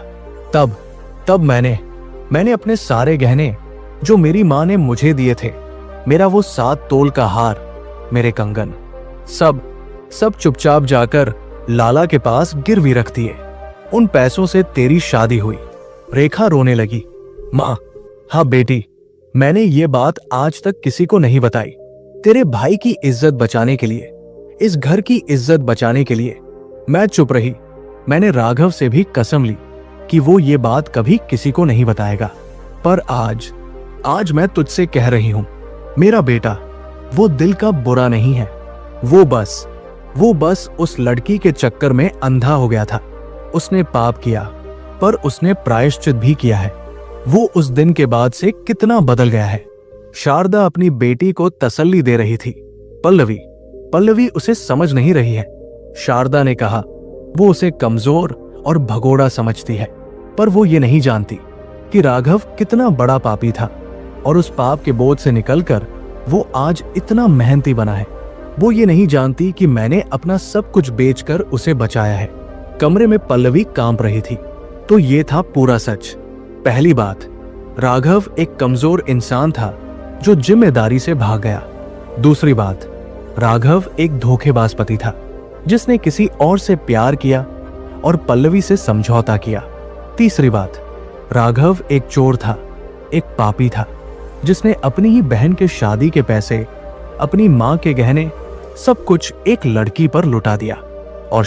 Speaker 1: तब मैंने अपने सारे गहने जो मेरी मां ने मुझे दिए थे, मेरा वो 7 तोल का हार, मेरे कंगन, सब चुपचाप जाकर लाला के पास गिरवी रख दिए। उन पैसों से तेरी शादी हुई। रेखा रोने लगी। मां, हाँ बेटी, मैंने ये बात आज तक किसी को नहीं बताई। तेरे भाई की इज्जत बचाने के लिए, इस घर की इज्जत बचाने के लिए मैं चुप रही। मैंने राघव से भी कसम ली कि वो ये बात कभी किसी को नहीं बताएगा। पर आज मैं तुझसे कह रही हूं, मेरा बेटा वो दिल का बुरा नहीं है। वो बस उस लड़की के चक्कर में अंधा हो गया था। उसने पाप किया, पर उसने प्रायश्चित भी किया है। वो उस दिन के बाद से कितना बदल गया है। शारदा अपनी बेटी को तसल्ली दे रही थी। पल्लवी उसे समझ नहीं रही है। शारदा ने कहा, वो उसे कमजोर और भगोड़ा समझती है, पर वो ये नहीं जानती कि राघव कितना बड़ा पापी था और उस पाप के बोझ से निकलकर वो आज इतना मेहनती बना है। वो ये नहीं जानती कि मैंने अपना सब कुछ बेचकर उसे बचाया है। कमरे में पल्लवी कांप रही थी। तो ये था पूरा सच। पहली बात, राघव एक कमजोर इंसान था जो जिम्मेदारी से भाग गया। दूसरी बात, राघव एक धोखेबाज पति था जिसने किसी और से प्यार किया और पल्लवी से समझौता किया। तीसरी बात, राघव एक चोर था, एक पापी था जिसने अपनी ही बहन के शादी के पैसे, अपनी मां के गहने, सब कुछ एक लड़की पर लुटा दिया। और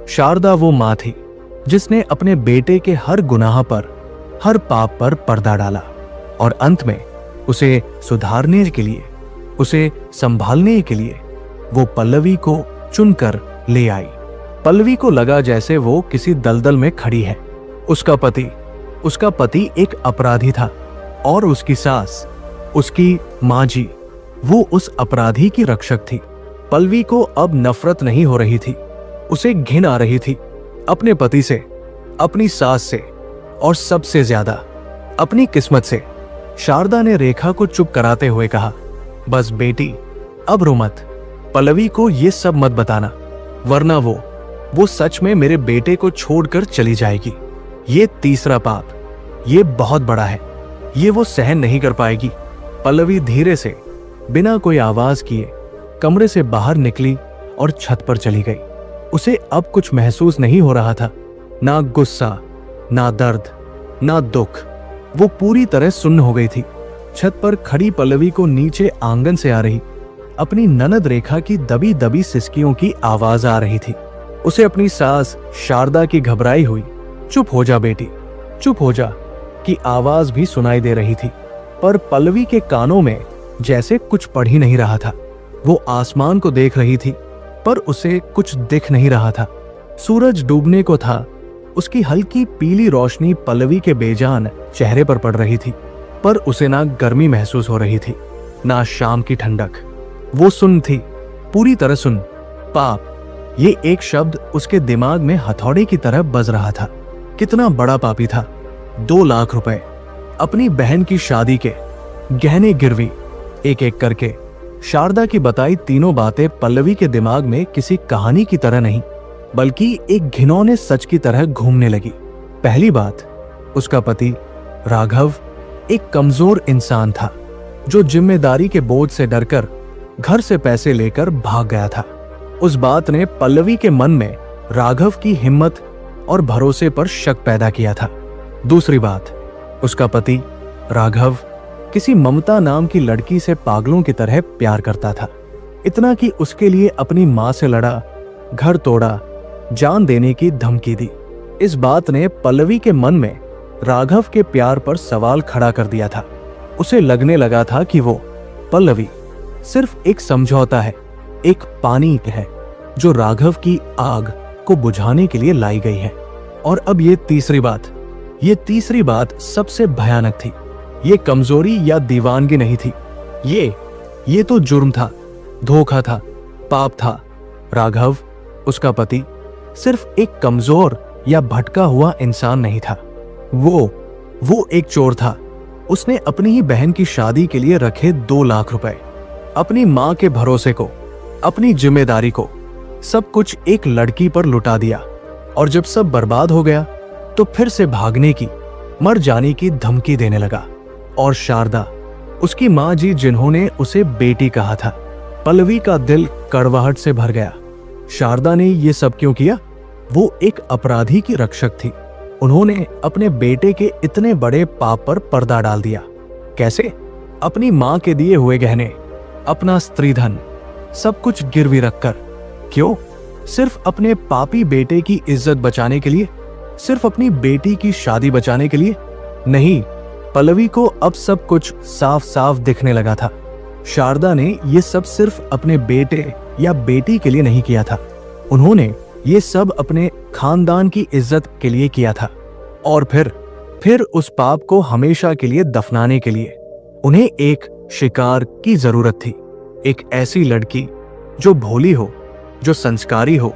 Speaker 1: शारदा वो मां थी जिसने अपने बेटे के हर गुनाह पर, हर पाप पर पर्दा डाला और अंत में उसे सुधारने के लिए, उसे संभालने के लिए वो पल्लवी को चुनकर ले आई। पल्लवी को लगा जैसे वो किसी दलदल में खड़ी है। उसका पति एक अपराधी था और उसकी सास, उसकी मां जी, वो उस अपराधी की रक्षक थी। पल्लवी को अब नफरत नहीं हो रही थी, उसे घिन आ रही थी अपने पति से, अपनी सास से और सबसे ज्यादा अपनी किस्मत से। शारदा ने रेखा को चुप कराते हुए कहा, बस बेटी, अब रो मत। पल्लवी को ये सब मत बताना, वरना वो सच में मेरे बेटे को छोड़कर चली जाएगी। ये तीसरा पाप, ये बहुत बड़ा है, ये वो सहन नहीं कर पाएगी। पल्लवी धीरे से, बिना कोई आवाज किए कमरे से बाहर निकली और छत पर चली गई। उसे अब कुछ महसूस नहीं हो रहा था, ना गुस्सा, ना दर्द, ना दुख। वो पूरी तरह सुन्न हो गई थी। छत पर खड़ी पल्लवी को नीचे आंगन से आ रही अपनी ननद रेखा की दबी दबी सिसकियों की आवाज आ रही थी। उसे अपनी सास शारदा की घबराई हुई चुप हो जा बेटी, चुप हो जा की आवाज भी सुनाई दे रही थी। पर पल्लवी के कानों में जैसे कुछ पड़ ही नहीं रहा था। वो आसमान को देख रही थी पर उसे कुछ दिख नहीं रहा था। सूरज डूबने को था, उसकी हल्की पीली रोशनी पल्लवी के बेजान चेहरे पर पड़ रही थी, पर उसे ना गर्मी महसूस हो रही थी, ना शाम की ठंडक। वो सुन्न थी, पूरी तरह सुन्न। पाप, ये एक शब्द उसके दिमाग में हथौड़े की तरह बज रहा था। कितना बड़ा पापी था। 2 लाख रुपए, अपनी बहन की शादी के गहने गिरवी, एक एक करके शारदा की बताई तीनों बातें पल्लवी के दिमाग में किसी कहानी की तरह नहीं, बल्कि एक घिनौने सच की तरह घूमने लगी। पहली बात, उसका पति राघव एक कमजोर इंसान था जो जिम्मेदारी के बोझ से डरकर घर से पैसे लेकर भाग गया था। उस बात ने पल्लवी के मन में राघव की हिम्मत और भरोसे पर शक पैदा किया था। दूसरी बात, उसका पति राघव किसी ममता नाम की लड़की से पागलों की तरह प्यार करता था, इतना कि उसके लिए अपनी मां से लड़ा, घर तोड़ा, जान देने की धमकी दी। इस बात ने पल्लवी के मन में राघव के प्यार पर सवाल खड़ा कर दिया था। उसे लगने लगा था कि वो पल्लवी सिर्फ एक समझौता है, एक पानी है जो राघव की आग को बुझाने के लिए लाई गई है। और अब ये तीसरी बात सबसे भयानक थी। ये कमजोरी या दीवानगी नहीं थी, ये तो जुर्म था, धोखा था, पाप था। राघव, उसका पति, सिर्फ एक कमजोर या भटका हुआ इंसान नहीं था, वो एक चोर था। उसने अपनी ही बहन की शादी के लिए रखे 2 लाख रुपए, अपनी मां के भरोसे को, अपनी जिम्मेदारी को, सब कुछ एक लड़की पर लुटा दिया। और जब सब बर्बाद हो गया तो फिर से भागने की, मर जाने की धमकी देने लगा। और शारदा, उसकी मां जी, जिन्होंने उसे बेटी कहा था। पल्लवी का दिल कड़वाहट से भर गया। शारदा ने ये सब क्यों किया? वो एक अपराधी की रक्षक थी। उन्होंने अपने बेटे के इतने बड़े पाप पर पर्दा डाल दिया। कैसे? अपनी मां के दिए हुए गहने, अपना स्त्रीधन, सब कुछ गिरवी रखकर। क्यों? सिर्फ अपने पापी बेटे की इज्जत बचाने के लिए? सिर्फ अपनी बेटी की शादी बचाने के लिए? नहीं, पल्लवी को अब सब कुछ साफ साफ दिखने लगा था। शारदा ने ये सब सिर्फ अपने बेटे या बेटी के लिए नहीं किया था। उन्होंने ये सब अपने खानदान की इज्जत के लिए किया था। और फिर उस पाप को हमेशा के लिए दफनाने के लिए उन्हें एक शिकार की जरूरत थी। एक ऐसी लड़की जो भोली हो, जो संस्कारी हो,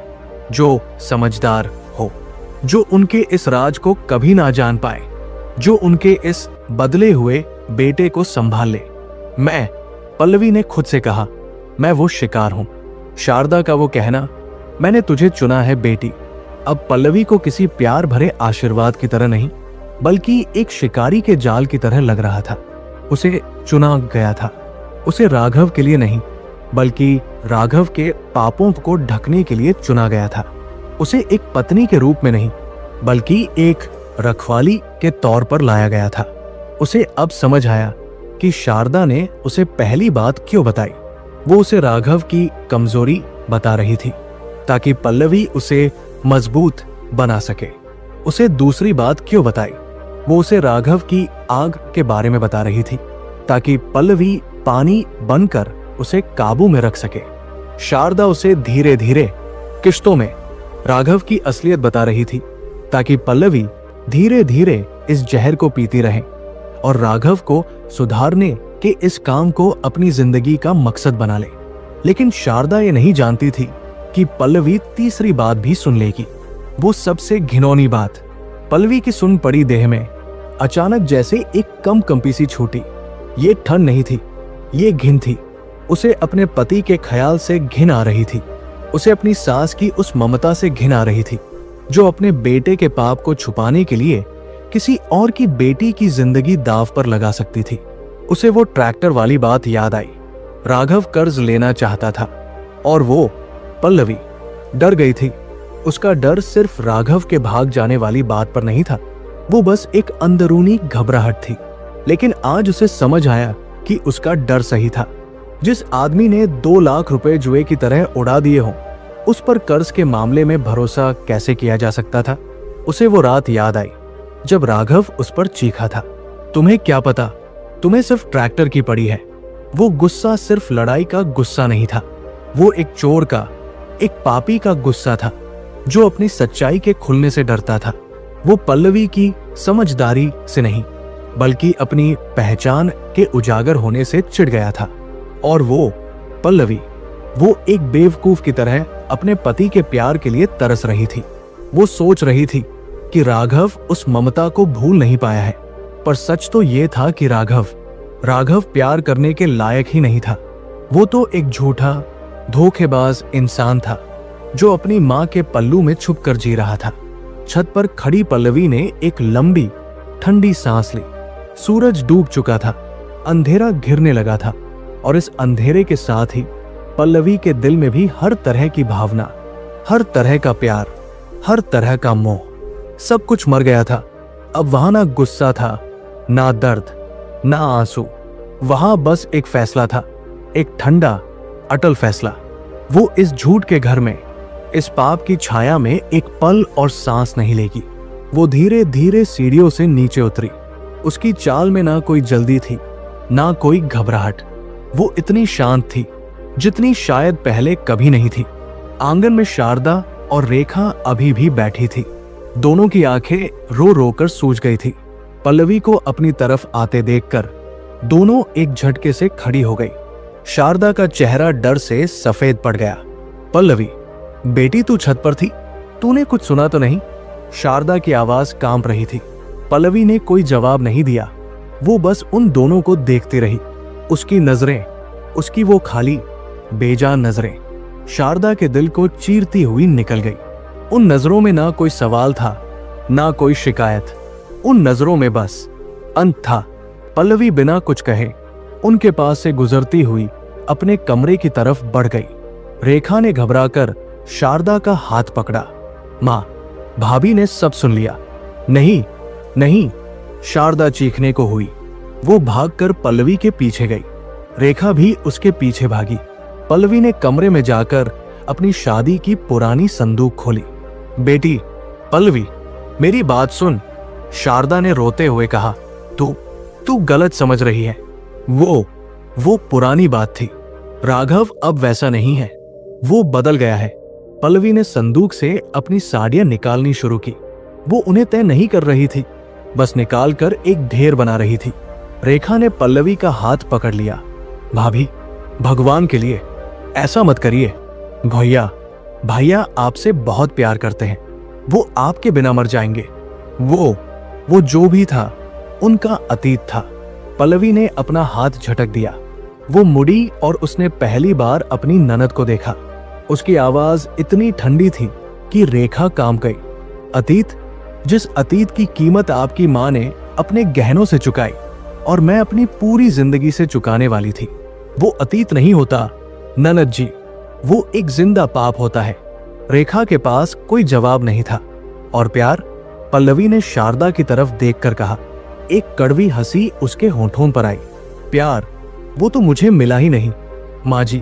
Speaker 1: जो समझदार हो, जो उनके इस राज को कभी ना जान पाए, जो उनके इस बदले हुए बेटे को संभाल ले। मैं, पल्लवी ने खुद से कहा, मैं वो शिकार हूं। शारदा का वो कहना, मैंने तुझे चुना है बेटी, अब पल्लवी को किसी प्यार भरे आशीर्वाद की तरह नहीं, बल्कि एक शिकारी के जाल की तरह लग रहा था। उसे चुना गया था, उसे राघव के लिए नहीं, बल्कि राघव के पापों को ढकने के लिए चुना गया था। उसे एक पत्नी के रूप में नहीं, बल्कि एक रखवाली के तौर पर लाया गया था। उसे अब समझ आया कि शारदा ने उसे पहली बात क्यों बताई। वो उसे राघव की कमजोरी बता रही थी ताकि पल्लवी उसे मजबूत बना सके। उसे दूसरी बात क्यों बताई? वो उसे राघव की आग के बारे में बता रही थी ताकि पल्लवी पानी बनकर उसे काबू में रख सके। शारदा उसे धीरे धीरे किश्तों में राघव की असलियत बता रही थी ताकि पल्लवी धीरे धीरे इस जहर को पीती रहे और राघव को सुधारने के इस काम को अपनी जिंदगी का मकसद बना ले। लेकिन शारदा ये नहीं जानती थी कि पल्लवी तीसरी बात भी सुन लेगी, वो सबसे घिनौनी बात। पल्लवी की सुन पड़ी देह में अचानक जैसे एक कंपी सी छूटी। ये ठंड नहीं थी, ये घिन थी। उसे अपने पति के ख्याल से घिन आ रही थी। उसे अपनी सास की उस ममता से घिन आ रही थी जो अपने बेटे के पाप को छुपाने के लिए किसी और की बेटी की जिंदगी दांव पर लगा सकती थी। उसे वो ट्रैक्टर वाली बात याद आई। राघव कर्ज लेना चाहता था और वो पल्लवी डर गई थी। उसका डर सिर्फ राघव के भाग जाने वाली बात पर नहीं था, वो बस एक अंदरूनी घबराहट थी। लेकिन आज उसे समझ आया कि उसका डर सही था। जिस आदमी ने 2 लाख रुपए जुए की तरह उड़ा दिए हों, उस पर कर्ज के मामले में भरोसा कैसे किया जा सकता था? उसे वो रात याद आई जब राघव उस पर चीखा था, तुम्हें क्या पता, तुम्हें सिर्फ ट्रैक्टर की पड़ी है। वो गुस्सा सिर्फ लड़ाई का गुस्सा नहीं था, वो एक चोर का, एक पापी का गुस्सा था जो अपनी सच्चाई के खुलने से डरता था। वो पल्लवी की समझदारी से नहीं, बल्कि अपनी पहचान के उजागर होने से चिढ़ गया था। और वो पल्लवी, वो एक बेवकूफ की तरह अपने पति के प्यार के लिए तरस रही थी। वो सोच रही थी कि राघव उस ममता को भूल नहीं पाया है, पर सच तो ये था कि राघव प्यार करने के लायक ही नहीं था। वो तो एक झूठा, धोखेबाज इंसान था जो अपनी मां के पल्लू में छुप कर जी रहा था। छत पर खड़ी पल्लवी ने एक लंबी ठंडी सांस ली। सूरज डूब चुका था, अंधेरा घिरने लगा था और इस अंधेरे के साथ ही पल्लवी के दिल में भी हर तरह की भावना, हर तरह का प्यार, हर तरह का मोह, सब कुछ मर गया था। अब वहां ना गुस्सा था, ना दर्द, ना आंसू। वहां बस एक फैसला था, एक ठंडा अटल फैसला। वो इस झूठ के घर में, इस पाप की छाया में एक पल और सांस नहीं लेगी। वो धीरे धीरे सीढ़ियों से नीचे उतरी। उसकी चाल में ना कोई जल्दी थी, ना कोई घबराहट। वो इतनी शांत थी जितनी शायद पहले कभी नहीं थी। आंगन में शारदा और रेखा अभी भी बैठी थी। दोनों की आंखें रो रो कर सूज गई थी। पल्लवी को अपनी तरफ आते देखकर दोनों एक झटके से खड़ी हो गई। शारदा का चेहरा डर से सफेद पड़ गया। पल्लवी, बेटी तू छत पर थी, तूने कुछ सुना तो नहीं? शारदा की आवाज कांप रही थी। पल्लवी ने कोई जवाब नहीं दिया। वो बस उन दोनों को देखती रही। उसकी नजरें, उसकी वो खाली बेजान नजरें शारदा के दिल को चीरती हुई निकल गई। उन नजरों में ना कोई सवाल था, ना कोई शिकायत। उन नजरों में बस अंत था। पल्लवी बिना कुछ कहे उनके पास से गुजरती हुई अपने कमरे की तरफ बढ़ गई। रेखा ने घबराकर शारदा का हाथ पकड़ा। मां, भाभी ने सब सुन लिया। नहीं नहीं, शारदा चीखने को हुई। वो भागकर पल्लवी के पीछे गई। रेखा भी उसके पीछे भागी। पल्लवी ने कमरे में जाकर अपनी शादी की पुरानी संदूक खोली। बेटी पल्लवी, मेरी बात सुन, शारदा ने रोते हुए कहा। तू गलत समझ रही है। वो पुरानी बात थी। राघव अब वैसा नहीं है, वो बदल गया है। पल्लवी ने संदूक से अपनी साड़ियां निकालनी शुरू की। वो उन्हें तय नहीं कर रही थी, बस निकालकर एक ढेर बना रही थी। रेखा ने पल्लवी का हाथ पकड़ लिया। भाभी, भगवान के लिए ऐसा मत करिए। भैया आपसे बहुत प्यार करते हैं, वो आपके बिना मर जाएंगे। वो जो भी था उनका अतीत था। पल्लवी ने अपना हाथ झटक दिया। वो मुड़ी और उसने पहली बार अपनी ननद को देखा। उसकी आवाज इतनी ठंडी थी कि रेखा कांप गई। अतीत, जिस अतीत की कीमत आपकी मां ने अपने गहनों से चुकाई और मैं अपनी पूरी जिंदगी से चुकाने वाली थी, वो अतीत नहीं होता ननद जी, वो एक जिंदा पाप होता है। रेखा के पास कोई जवाब नहीं था। और प्यार? पल्लवी ने शारदा की तरफ देखकर कहा। एक कड़वी हंसी उसके होठों पर आई। प्यार, वो तो मुझे मिला ही नहीं माँ जी,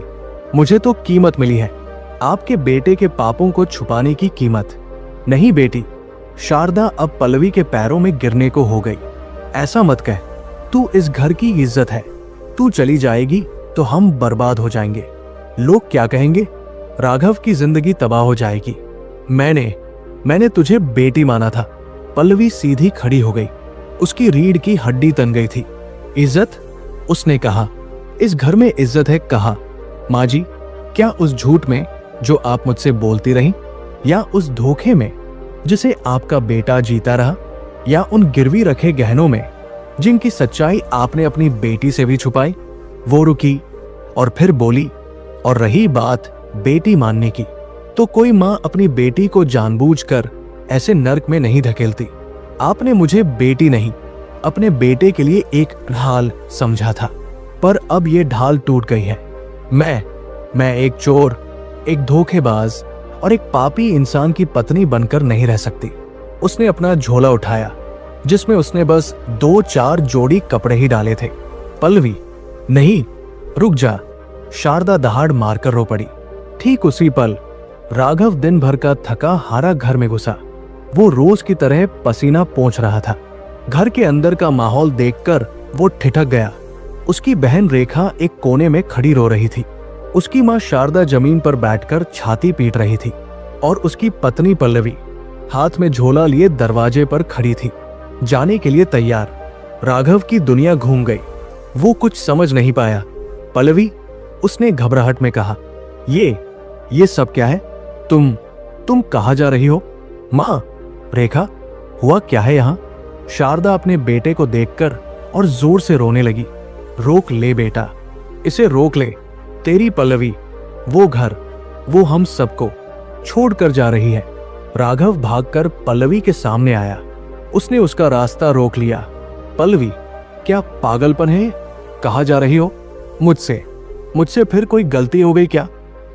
Speaker 1: मुझे तो कीमत मिली है, आपके बेटे के पापों को छुपाने की कीमत। नहीं बेटी, शारदा अब पल्लवी के पैरों में गिरने को हो गई। ऐसा मत कह, तू इस घर की इज्जत है। तू चली जाएगी तो हम बर्बाद हो जाएंगे। लोग क्या कहेंगे? राघव की जिंदगी तबाह हो जाएगी। मैंने तुझे बेटी माना था। पल्लवी सीधी खड़ी हो गई। उसकी रीढ़ की हड्डी तन गई थी। इज्जत? उसने कहा। इस घर में इज्जत है कहा? माँ जी, क्या उस झूठ में जो आप मुझसे बोलती रही, या उस धोखे में जिसे आपका बेटा जीता रहा, या उन गिरवी रखे गहनों में जिनकी सच्चाई आपने अपनी बेटी से भी छुपाई? वो रुकी और फिर बोली, और रही बात बेटी मानने की, तो कोई मां अपनी बेटी को जानबूझकर ऐसे नर्क में नहीं धकेलती। आपने मुझे बेटी नहीं, अपने बेटे के लिए एक ढाल समझा था, पर अब ये ढाल टूट गई है। मैं एक चोर, एक धोखेबाज और एक पापी इंसान की पत्नी बनकर नहीं रह सकती। उसने अपना झोला उठाया जिसमें उसने बस 2-4 जोड़ी कपड़े ही डाले थे। पल्लवी, नहीं, रुक जा। शारदा दहाड़ मारकर रो पड़ी। ठीक उसी पल राघव दिन भर का थका हारा घर में घुसा। वो रोज की तरह पसीना पोंछ रहा था। घर के अंदर का माहौल देखकर वो ठिठक गया। उसकी बहन रेखा एक कोने में खड़ी रो रही थी। उसकी मां शारदा जमीन पर बैठकर छाती पीट रही थी और उसकी पत्नी पल्लवी हाथ में झोला लिए दरवाजे पर खड़ी थी, जाने के लिए तैयार। राघव की दुनिया घूम गई। वो कुछ समझ नहीं पाया। पल्लवी, उसने घबराहट में कहा, ये सब क्या है? तुम कहाँ जा रही हो? माँ, रेखा, हुआ क्या है यहाँ? शारदा अपने बेटे को देखकर और जोर से रोने लगी। रोक ले बेटा, इसे रोक ले। तेरी पल्लवी वो घर, वो हम सबको छोड़कर जा रही है। राघव भागकर पल्लवी के सामने आया। उसने उसका रास्ता रोक लिया। पल्लवी, क्या पागलपन है? कहाँ जा रही हो? मुझसे फिर कोई गलती हो गई क्या?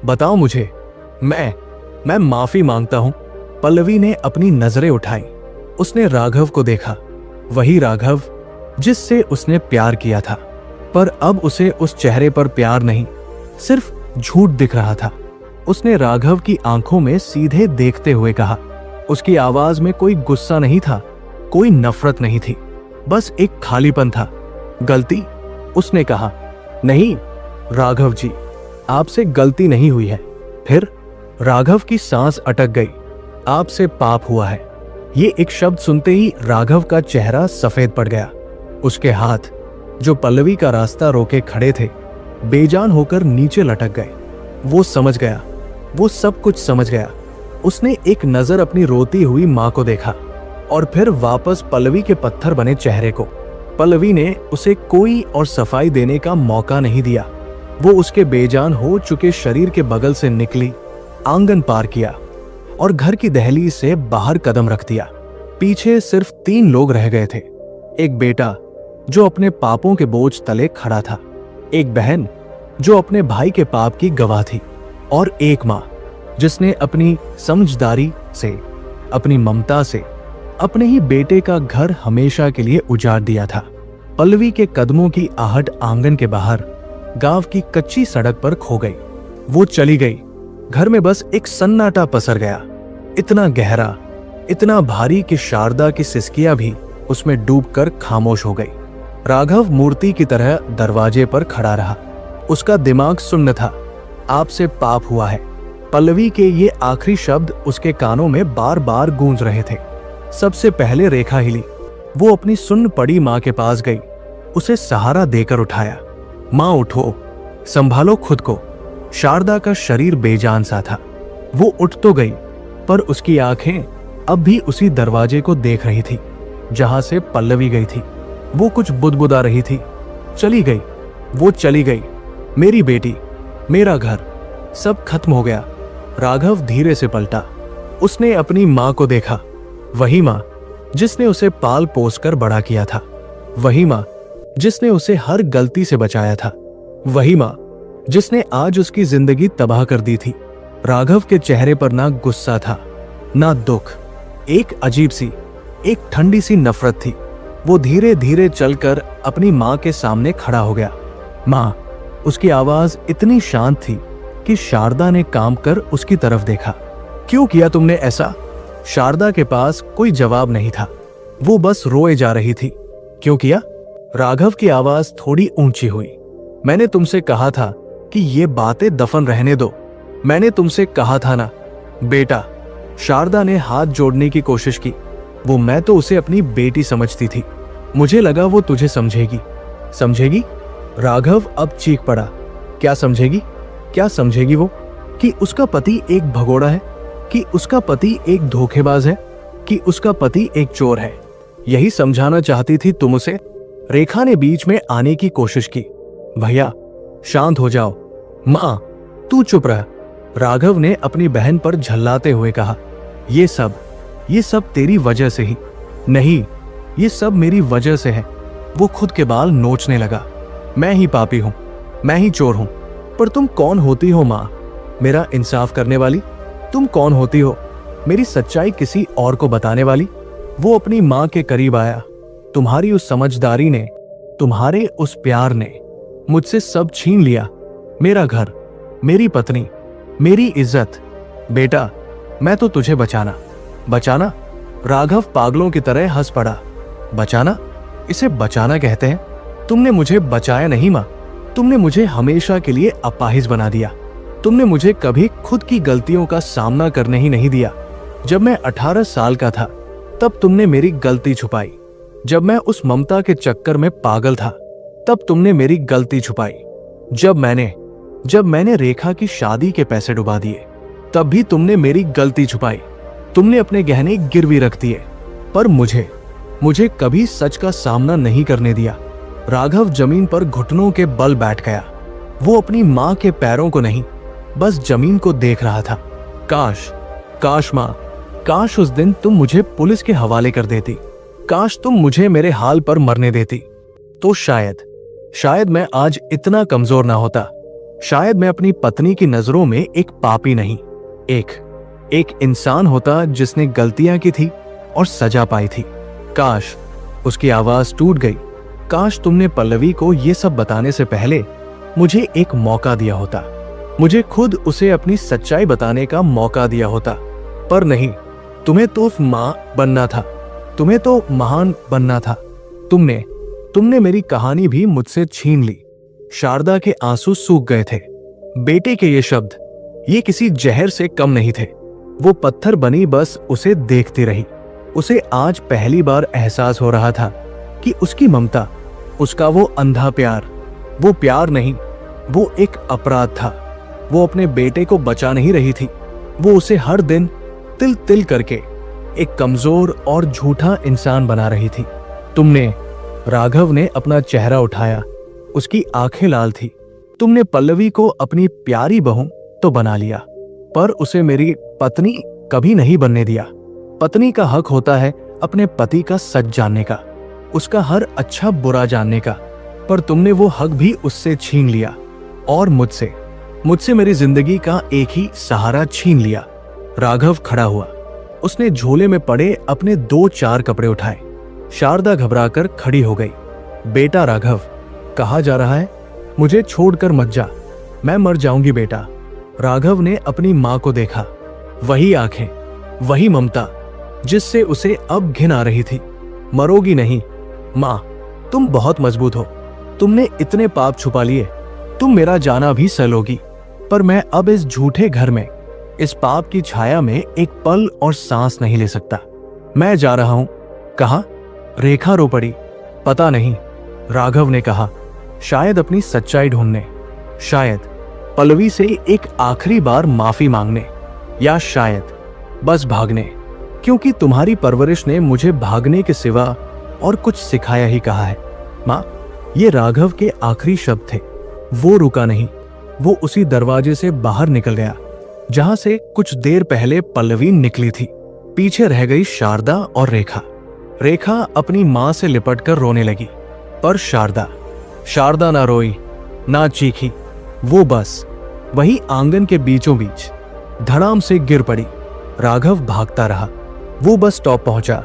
Speaker 1: बताओ मुझे। मैं माफी मांगता हूं। पल्लवी ने अपनी नजरें उठाई। उसने राघव को देखा, वही राघव जिससे उसने प्यार किया था, पर अब उसे उस चेहरे पर प्यार नहीं, सिर्फ झूठ दिख रहा था। उसने राघव की आंखों में सीधे देखते हुए कहा। उसकी आवाज में कोई गुस्सा नहीं था, कोई नफरत नहीं थी, बस एक खालीपन था। गलती? उसने कहा। नहीं राघव जी, आपसे गलती नहीं हुई है। फिर? राघव की सांस अटक गई। आपसे पाप हुआ है। ये एक शब्द सुनते ही राघव का चेहरा सफेद पड़ गया। उसके हाथ, जो पल्लवी का रास्ता रोके खड़े थे, बेजान होकर नीचे लटक गए। वो समझ गया, वो सब कुछ समझ गया। उसने एक नजर अपनी रोती हुई मां को देखा और फिर वापस पल्लवी के पत्थर बने चेहरे को। पल्लवी ने उसे कोई और सफाई देने का मौका नहीं दिया। वो उसके बेजान हो चुके शरीर के बगल से निकली, आंगन पार किया और घर की दहलीज से बाहर कदम रख दिया। पीछे सिर्फ 3 लोग रह गए थे। एक बेटा जो अपने पापों के बोझ तले खड़ा था, एक बहन जो अपने भाई के पाप की गवाह थी, और एक मां जिसने अपनी समझदारी से, अपनी ममता से अपने ही बेटे का घर हमेशा के लिए उजाड़ दिया था। पल्लवी के कदमों की आहट आंगन के बाहर गांव की कच्ची सड़क पर खो गई। वो चली गई। घर में बस एक सन्नाटा पसर गया, इतना गहरा, इतना भारी कि शारदा की सिसकियां भी उसमें डूबकर खामोश हो गई। राघव मूर्ति की तरह दरवाजे पर खड़ा रहा। उसका दिमाग सुन्न था। आपसे पाप हुआ है। पल्लवी के ये आखिरी शब्द उसके कानों में बार बार गूंज रहे थे। सबसे पहले रेखा हिली। वो अपनी सुन्न पड़ी मां के पास गई, उसे सहारा देकर उठाया। मां उठो, संभालो खुद को। शारदा का शरीर बेजान सा था। वो उठ तो गई, पर उसकी आंखें अब भी उसी दरवाजे को देख रही थी जहां से पल्लवी गई थी। वो कुछ बुदबुदा रही थी। चली गई, वो चली गई। मेरी बेटी, मेरा घर, सब खत्म हो गया। राघव धीरे से पलटा। उसने अपनी मां को देखा, वही मां जिसने उसे पाल पोस कर बड़ा किया था, वही मां जिसने उसे हर गलती से बचाया था, वही मां जिसने आज उसकी जिंदगी तबाह कर दी थी। राघव के चेहरे पर ना गुस्सा था, ना दुख, एक अजीब सी, एक ठंडी सी नफरत थी। वो धीरे धीरे चलकर अपनी मां के सामने खड़ा हो गया। मां, उसकी आवाज इतनी शांत थी कि शारदा ने काम कर उसकी तरफ देखा। क्यों किया तुमने ऐसा? शारदा के पास कोई जवाब नहीं था। वो बस रोए जा रही थी। क्यों किया? राघव की आवाज थोड़ी ऊंची हुई। मैंने तुमसे कहा था कि ये बातें दफन रहने दो। मैंने तुमसे कहा था ना बेटा। शारदा ने हाथ जोड़ने की कोशिश की। वो मैं तो उसे अपनी बेटी समझती थी। मुझे लगा वो तुझे समझेगी। समझेगी? राघव अब चीख पड़ा। क्या समझेगी? क्या समझेगी वो? कि उसका पति एक भगोड़ा है, कि उसका पति एक धोखेबाज है, कि उसका पति एक चोर है। यही समझाना चाहती थी तुम उसे? रेखा ने बीच में आने की कोशिश की। भैया शांत हो जाओ। मां तू चुप रह, राघव ने अपनी बहन पर झल्लाते हुए कहा। ये सब तेरी वजह से ही। नहीं, ये सब मेरी वजह से है। वो खुद के बाल नोचने लगा। मैं ही पापी हूं, मैं ही चोर हूं। पर तुम कौन होती हो मां, मेरा इंसाफ करने वाली? तुम कौन होती हो, मेरी सच्चाई किसी और को बताने वाली? वो अपनी मां के करीब आया। तुम्हारी उस समझदारी ने, तुम्हारे उस प्यार ने मुझसे सब छीन लिया। मेरा घर, मेरी पत्नी, मेरी इज्जत। बेटा, मैं तो तुझे बचाना। राघव पागलों की तरह हंस पड़ा। बचाना? इसे बचाना कहते हैं? तुमने मुझे बचाया नहीं मां, तुमने मुझे हमेशा के लिए अपाहिज बना दिया। तुमने मुझे कभी खुद की गलतियों का सामना करने ही नहीं दिया। जब मैं 18 साल का था तब तुमने मेरी गलती छुपाई। जब मैं उस ममता के चक्कर में पागल था तब तुमने मेरी गलती छुपाई। जब मैंने रेखा की शादी के पैसे डुबा दिए तब भी तुमने मेरी गलती छुपाई। तुमने अपने गहने गिरवी रख दिए, पर मुझे कभी सच का सामना नहीं करने दिया। राघव जमीन पर घुटनों के बल बैठ गया। वो अपनी मां के पैरों को नहीं, बस जमीन को देख रहा था। काश मां, काश उस दिन तुम मुझे पुलिस के हवाले कर देती। काश तुम मुझे मेरे हाल पर मरने देती। तो शायद मैं आज इतना कमजोर ना होता। शायद मैं अपनी पत्नी की नजरों में एक पापी नहीं, एक इंसान होता जिसने गलतियां की थी और सजा पाई थी। काश, उसकी आवाज टूट गई, काश तुमने पल्लवी को यह सब बताने से पहले मुझे एक मौका दिया होता। मुझे खुद उसे अपनी सच्चाई बताने का मौका दिया होता। पर नहीं, तुम्हें तो मां बनना था, तुम्हें तो महान बनना था। तुमने मेरी कहानी भी मुझसे छीन ली। शारदा के आंसू सूख गए थे। बेटे के ये शब्द, ये किसी जहर से कम नहीं थे। वो पत्थर बनी बस उसे देखती रही। उसे आज पहली बार एहसास हो रहा था कि उसकी ममता, उसका वो अंधा प्यार, वो प्यार नहीं, वो एक अपराध था। वो अपने बेटे को बचा नहीं रही थी, वो उसे हर दिन तिल तिल करके एक कमजोर और झूठा इंसान बना रही थी। राघव ने अपना चेहरा उठाया, उसकी आंखें लाल थी। तुमने पल्लवी को अपनी प्यारी बहू तो बना लिया, पर उसे मेरी पत्नी कभी नहीं बनने दिया। पत्नी का हक होता है अपने पति का सच जानने का, उसका हर अच्छा बुरा जानने का, पर तुमने वो हक भी उससे छीन लिया और मुझसे मेरी जिंदगी का एक ही सहारा छीन लिया। राघव खड़ा हुआ, उसने झोले में पड़े अपने 2-4 कपड़े उठाए। शारदा घबराकर खड़ी हो गई। बेटा राघव, कहा जा रहा है? मुझे छोड़कर मत जा, मैं मर जाऊंगी बेटा। राघव ने अपनी मां को देखा, वही आंखें, वही ममता जिससे उसे अब घिन आ रही थी। मरोगी नहीं मां, तुम बहुत मजबूत हो, तुमने इतने पाप छुपा लिए, तुम मेरा जाना भी सह लोगी, पर मैं अब इस झूठे घर में, इस पाप की छाया में एक पल और सांस नहीं ले सकता। मैं जा रहा हूं। कहा? रेखा रो पड़ी। पता नहीं, राघव ने कहा, शायद अपनी सच्चाई ढूंढने, शायद पल्लवी से एक आखिरी बार माफी मांगने, या शायद बस भागने, क्योंकि तुम्हारी परवरिश ने मुझे भागने के सिवा और कुछ सिखाया ही कहा है। मां, ये राघव के आखिरी शब्द थे। वो रुका नहीं, वो उसी दरवाजे से बाहर निकल गया जहां से कुछ देर पहले पल्लवी निकली थी। पीछे रह गई शारदा और रेखा अपनी मां से लिपटकर रोने लगी, पर शारदा ना रोई ना चीखी, वो बस वही आंगन के बीचों बीच धड़ाम से गिर पड़ी। राघव भागता रहा, वो बस स्टॉप पहुंचा,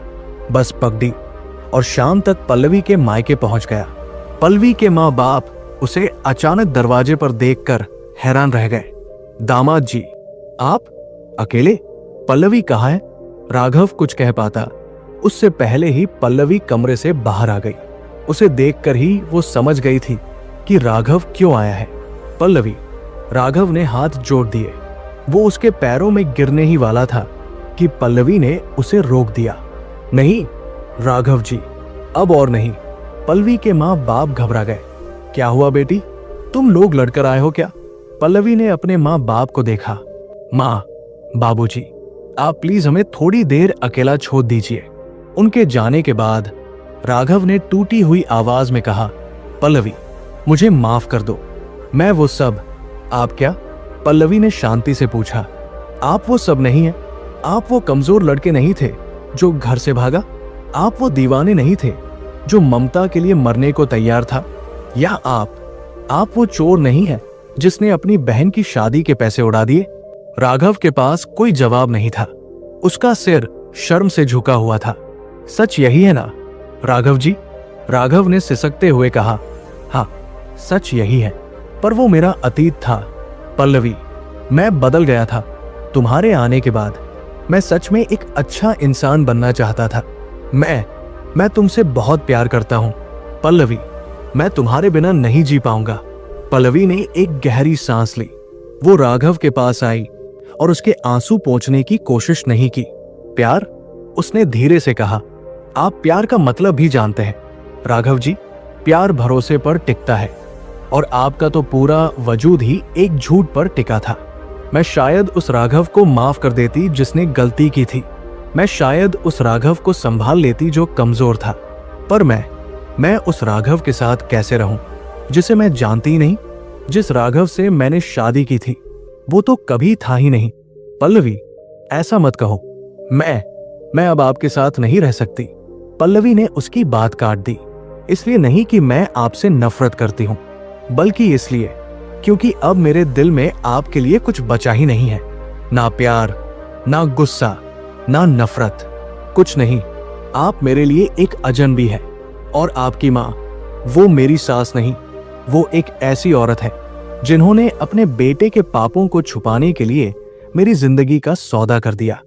Speaker 1: बस पकड़ी और शाम तक पल्लवी के मायके पहुंच गया। पल्लवी के माँ बाप उसे अचानक दरवाजे पर देखकर हैरान रह गए। दामाद जी, आप अकेले? पल्लवी कहाँ है? राघव कुछ कह पाता, उससे पहले ही पल्लवी कमरे से बाहर आ गई। उसे देखकर ही वो समझ गई थी कि राघव क्यों आया है। पल्लवी, राघव ने हाथ जोड़ दिए। वो उसके पैरों में गिरने ही वाला था कि पल्लवी ने उसे रोक दिया। नहीं राघव जी, अब और नहीं। पल्लवी के माँ बाप घबरा गए। क्या हुआ बेटी, तुम लोग लड़कर आए हो क्या? पल्लवी ने अपने माँ बाप को देखा। माँ, बाबूजी, आप प्लीज हमें थोड़ी देर अकेला छोड़ दीजिए। उनके जाने के बाद राघव ने टूटी हुई आवाज में कहा, पल्लवी, मुझे माफ कर दो, मैं वो सब। आप क्या? पल्लवी ने शांति से पूछा। आप वो सब नहीं है, आप वो कमजोर लड़के नहीं थे जो घर से भागा, आप वो दीवाने नहीं थे जो ममता के लिए मरने को तैयार था, या आप वो चोर नहीं है जिसने अपनी बहन की शादी के पैसे उड़ा दिए। राघव के पास कोई जवाब नहीं था, उसका सिर शर्म से झुका हुआ था। सच यही है ना राघव जी? राघव ने सिसकते हुए कहा। हाँ, सच यही है, पर वो मेरा अतीत था पल्लवी, मैं बदल गया था तुम्हारे आने के बाद। मैं सच में एक अच्छा इंसान बनना चाहता था। मैं तुमसे बहुत प्यार करता हूं पल्लवी, मैं तुम्हारे बिना नहीं जी पाऊंगा। पल्लवी ने एक गहरी सांस ली। वो राघव के पास आई और उसके आंसू पोंछने की कोशिश नहीं की। प्यार? उसने धीरे से कहा। आप प्यार का मतलब भी जानते हैं राघव जी, प्यार भरोसे पर टिकता है, और आपका तो पूरा वजूद ही एक झूठ पर टिका था। मैं शायद उस राघव को माफ कर देती जिसने गलती की थी, मैं शायद उस राघव को संभाल लेती जो कमजोर था, पर मैं उस राघव के साथ कैसे रहूं जिसे मैं जानती ही नहीं, जिस राघव से मैंने शादी की थी, वो तो कभी था ही नहीं। पल्लवी, ऐसा मत कहो, मैं अब आपके साथ नहीं रह सकती। पल्लवी ने उसकी बात काट दी। इसलिए नहीं कि मैं आपसे नफरत करती हूं, बल्कि इसलिए क्योंकि अब मेरे दिल में आपके लिए कुछ बचा ही नहीं है। ना प्यार, ना गुस्सा, ना नफरत, कुछ नहीं। आप मेरे लिए एक अजनबी है, और आपकी माँ, वो मेरी सास नहीं, वो एक ऐसी औरत है जिन्होंने अपने बेटे के पापों को छुपाने के लिए मेरी जिंदगी का सौदा कर दिया।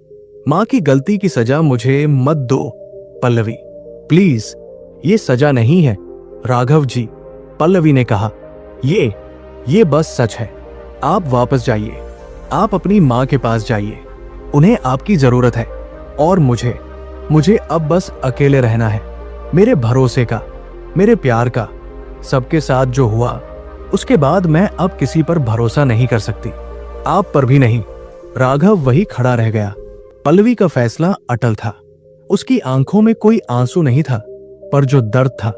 Speaker 1: माँ की गलती की सजा मुझे मत दो पल्लवी, प्लीज, ये सजा नहीं है राघव जी। पल्लवी ने कहा, ये बस सच है। आप वापस जाइए, आप अपनी माँ के पास जाइए, उन्हें आपकी जरूरत है, और मुझे अब बस अकेले रहना है, मेरे भरोसे का, मेरे प्यार का। सबके साथ जो हुआ उसके बाद मैं अब किसी पर भरोसा नहीं कर सकती, आप पर भी नहीं। राघव वही खड़ा रह गया। पल्लवी का फैसला अटल था। उसकी आंखों में कोई आंसू नहीं था, पर जो दर्द था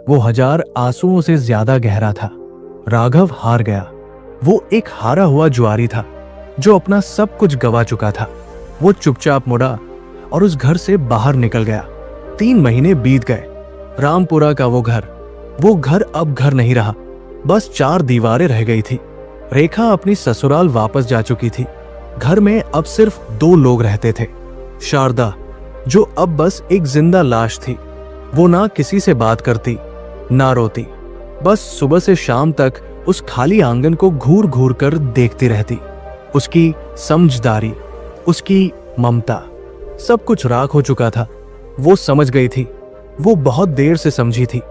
Speaker 1: वो 1000 आंसुओं से ज्यादा गहरा था। राघव हार गया। वो एक हारा हुआ जुआरी था जो अपना सब कुछ गवा चुका था। वो चुपचाप मुड़ा और उस घर से बाहर निकल गया। 3 महीने बीत गए। रामपुरा का वो घर अब घर नहीं रहा, बस 4 दीवारें रह गई थी। रेखा अपनी ससुराल वापस जा चुकी थी। घर में अब सिर्फ 2 लोग रहते थे। शारदा, जो अब बस एक जिंदा लाश थी। वो ना किसी से बात करती, ना रोती, बस सुबह से शाम तक उस खाली आंगन को घूर घूर कर देखती रहती। उसकी समझदारी, उसकी ममता, सब कुछ राख हो चुका था। वो समझ गई थी, वो बहुत देर से समझी थी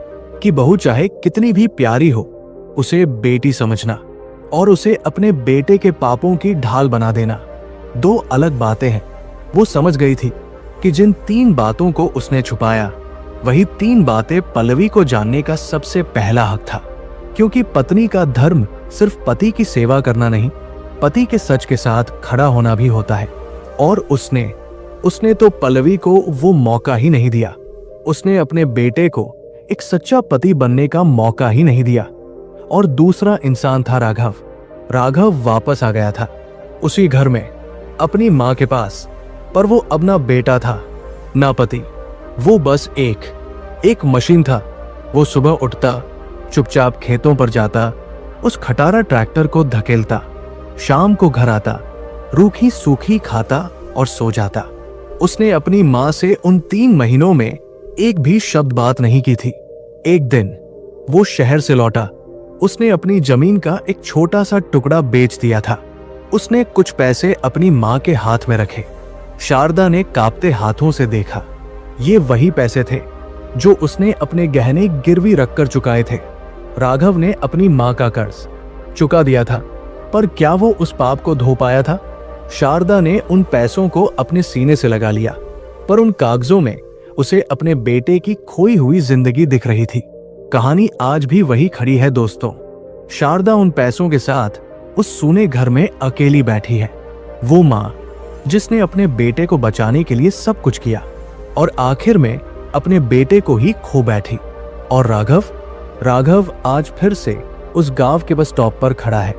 Speaker 1: कि बहू चाहे कितनी भी प्यारी हो, उसे बेटी समझना और उसे अपने बेटे के पापों की ढाल बना देना 2 अलग बातें हैं। वो समझ गई थी कि जिन 3 बातों को उसने छुपाया, वही 3 बातें पल्लवी को जानने का सबसे पहला हक था। क्योंकि पत्नी का धर्म सिर्फ पति की सेवा करना नहीं, पति के सच के साथ खड़ा होना भी होता है। और उसने तो पल्लवी को वो मौका ही नहीं दिया। उसने अपने बेटे को एक सच्चा पति बनने का मौका ही नहीं दिया। और दूसरा इंसान था राघव। राघव वापस आ गया था उसी घर में, अपनी माँ के पास, पर वो अब ना बेटा था ना पति। वो बस एक मशीन था। वो सुबह उठता, चुपचाप खेतों पर जाता, उस खटारा ट्रैक्टर को धकेलता, शाम को घर आता, रूखी सूखी खाता और सो जाता। उसने अपनी माँ से उन 3 महीनों में एक भी शब्द बात नहीं की थी। एक दिन वो शहर से लौटा। उसने अपनी जमीन का एक छोटा सा टुकड़ा बेच दिया था। उसने कुछ पैसे अपनी माँ के हाथ में रखे। शारदा ने कांपते हाथों से देखा। ये वही पैसे थे जो उसने अपने गहने गिरवी रखकर चुकाए थे। राघव ने अपनी माँ का कर्ज चुका दिया था, पर क्या वो उस पाप को धो पाया था? शारदा ने उन पैसों को अपने सीने से लगा लिया, पर उन कागजों में उसे अपने बेटे की खोई हुई जिंदगी दिख रही थी। कहानी आज भी वही खड़ी है दोस्तों। शारदा उन पैसों के साथ उस सूने घर में अकेली बैठी है। वो माँ जिसने अपने बेटे को बचाने के लिए सब कुछ किया और आखिर में अपने बेटे को ही खो बैठी। और राघव आज फिर से उस गांव के बस स्टॉप पर खड़ा है।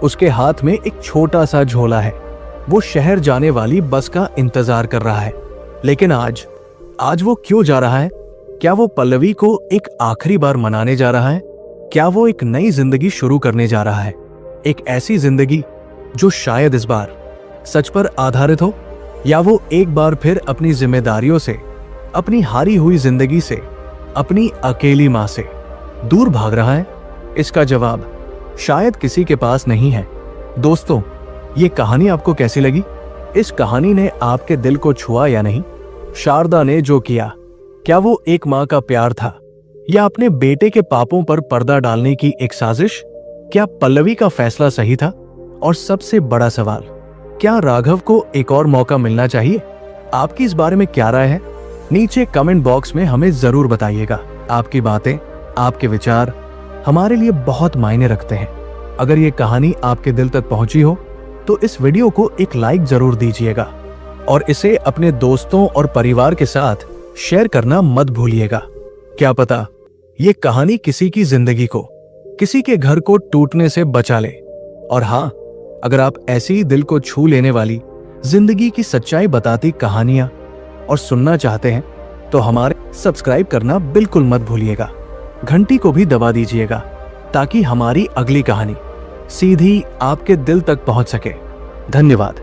Speaker 1: उसके हाथ में एक छोटा सा झोला है। वो शहर जाने वाली बस का इंतजार कर रहा है। लेकिन आज वो क्यों जा रहा है? क्या वो पल्लवी को एक आखिरी बार मनाने जा रहा है? क्या वो एक नई जिंदगी शुरू करने जा रहा है? एक ऐसी जिंदगी जो शायद इस बार सच पर आधारित हो? या वो एक बार फिर अपनी जिम्मेदारियों से, अपनी हारी हुई जिंदगी से, अपनी अकेली माँ से दूर भाग रहा है? इसका जवाब शायद किसी के पास नहीं है। दोस्तों, ये कहानी आपको कैसी लगी? इस कहानी ने आपके दिल को छुआ या नहीं? शारदा ने जो किया, क्या वो एक माँ का प्यार था या अपने बेटे के पापों पर पर्दा डालने की एक साजिश? क्या पल्लवी का फैसला सही था? और सबसे बड़ा सवाल, क्या राघव को एक और मौका मिलना चाहिए? आपकी इस बारे में क्या राय है? नीचे कमेंट बॉक्स में हमें जरूर बताइएगा। आपकी बातें, आपके विचार हमारे लिए बहुत मायने रखते हैं। अगर ये कहानी आपके दिल तक पहुंची हो तो इस वीडियो को एक लाइक जरूर दीजिएगा और इसे अपने दोस्तों और परिवार के साथ शेयर करना मत भूलिएगा। क्या पता ये कहानी किसी की जिंदगी को, किसी के घर को टूटने से बचा ले। और हाँ, अगर आप ऐसी दिल को छू लेने वाली, जिंदगी की सच्चाई बताती कहानियां और सुनना चाहते हैं तो हमारे सब्सक्राइब करना बिल्कुल मत भूलिएगा। घंटी को भी दबा दीजिएगा ताकि हमारी अगली कहानी सीधी आपके दिल तक पहुंच सके। धन्यवाद।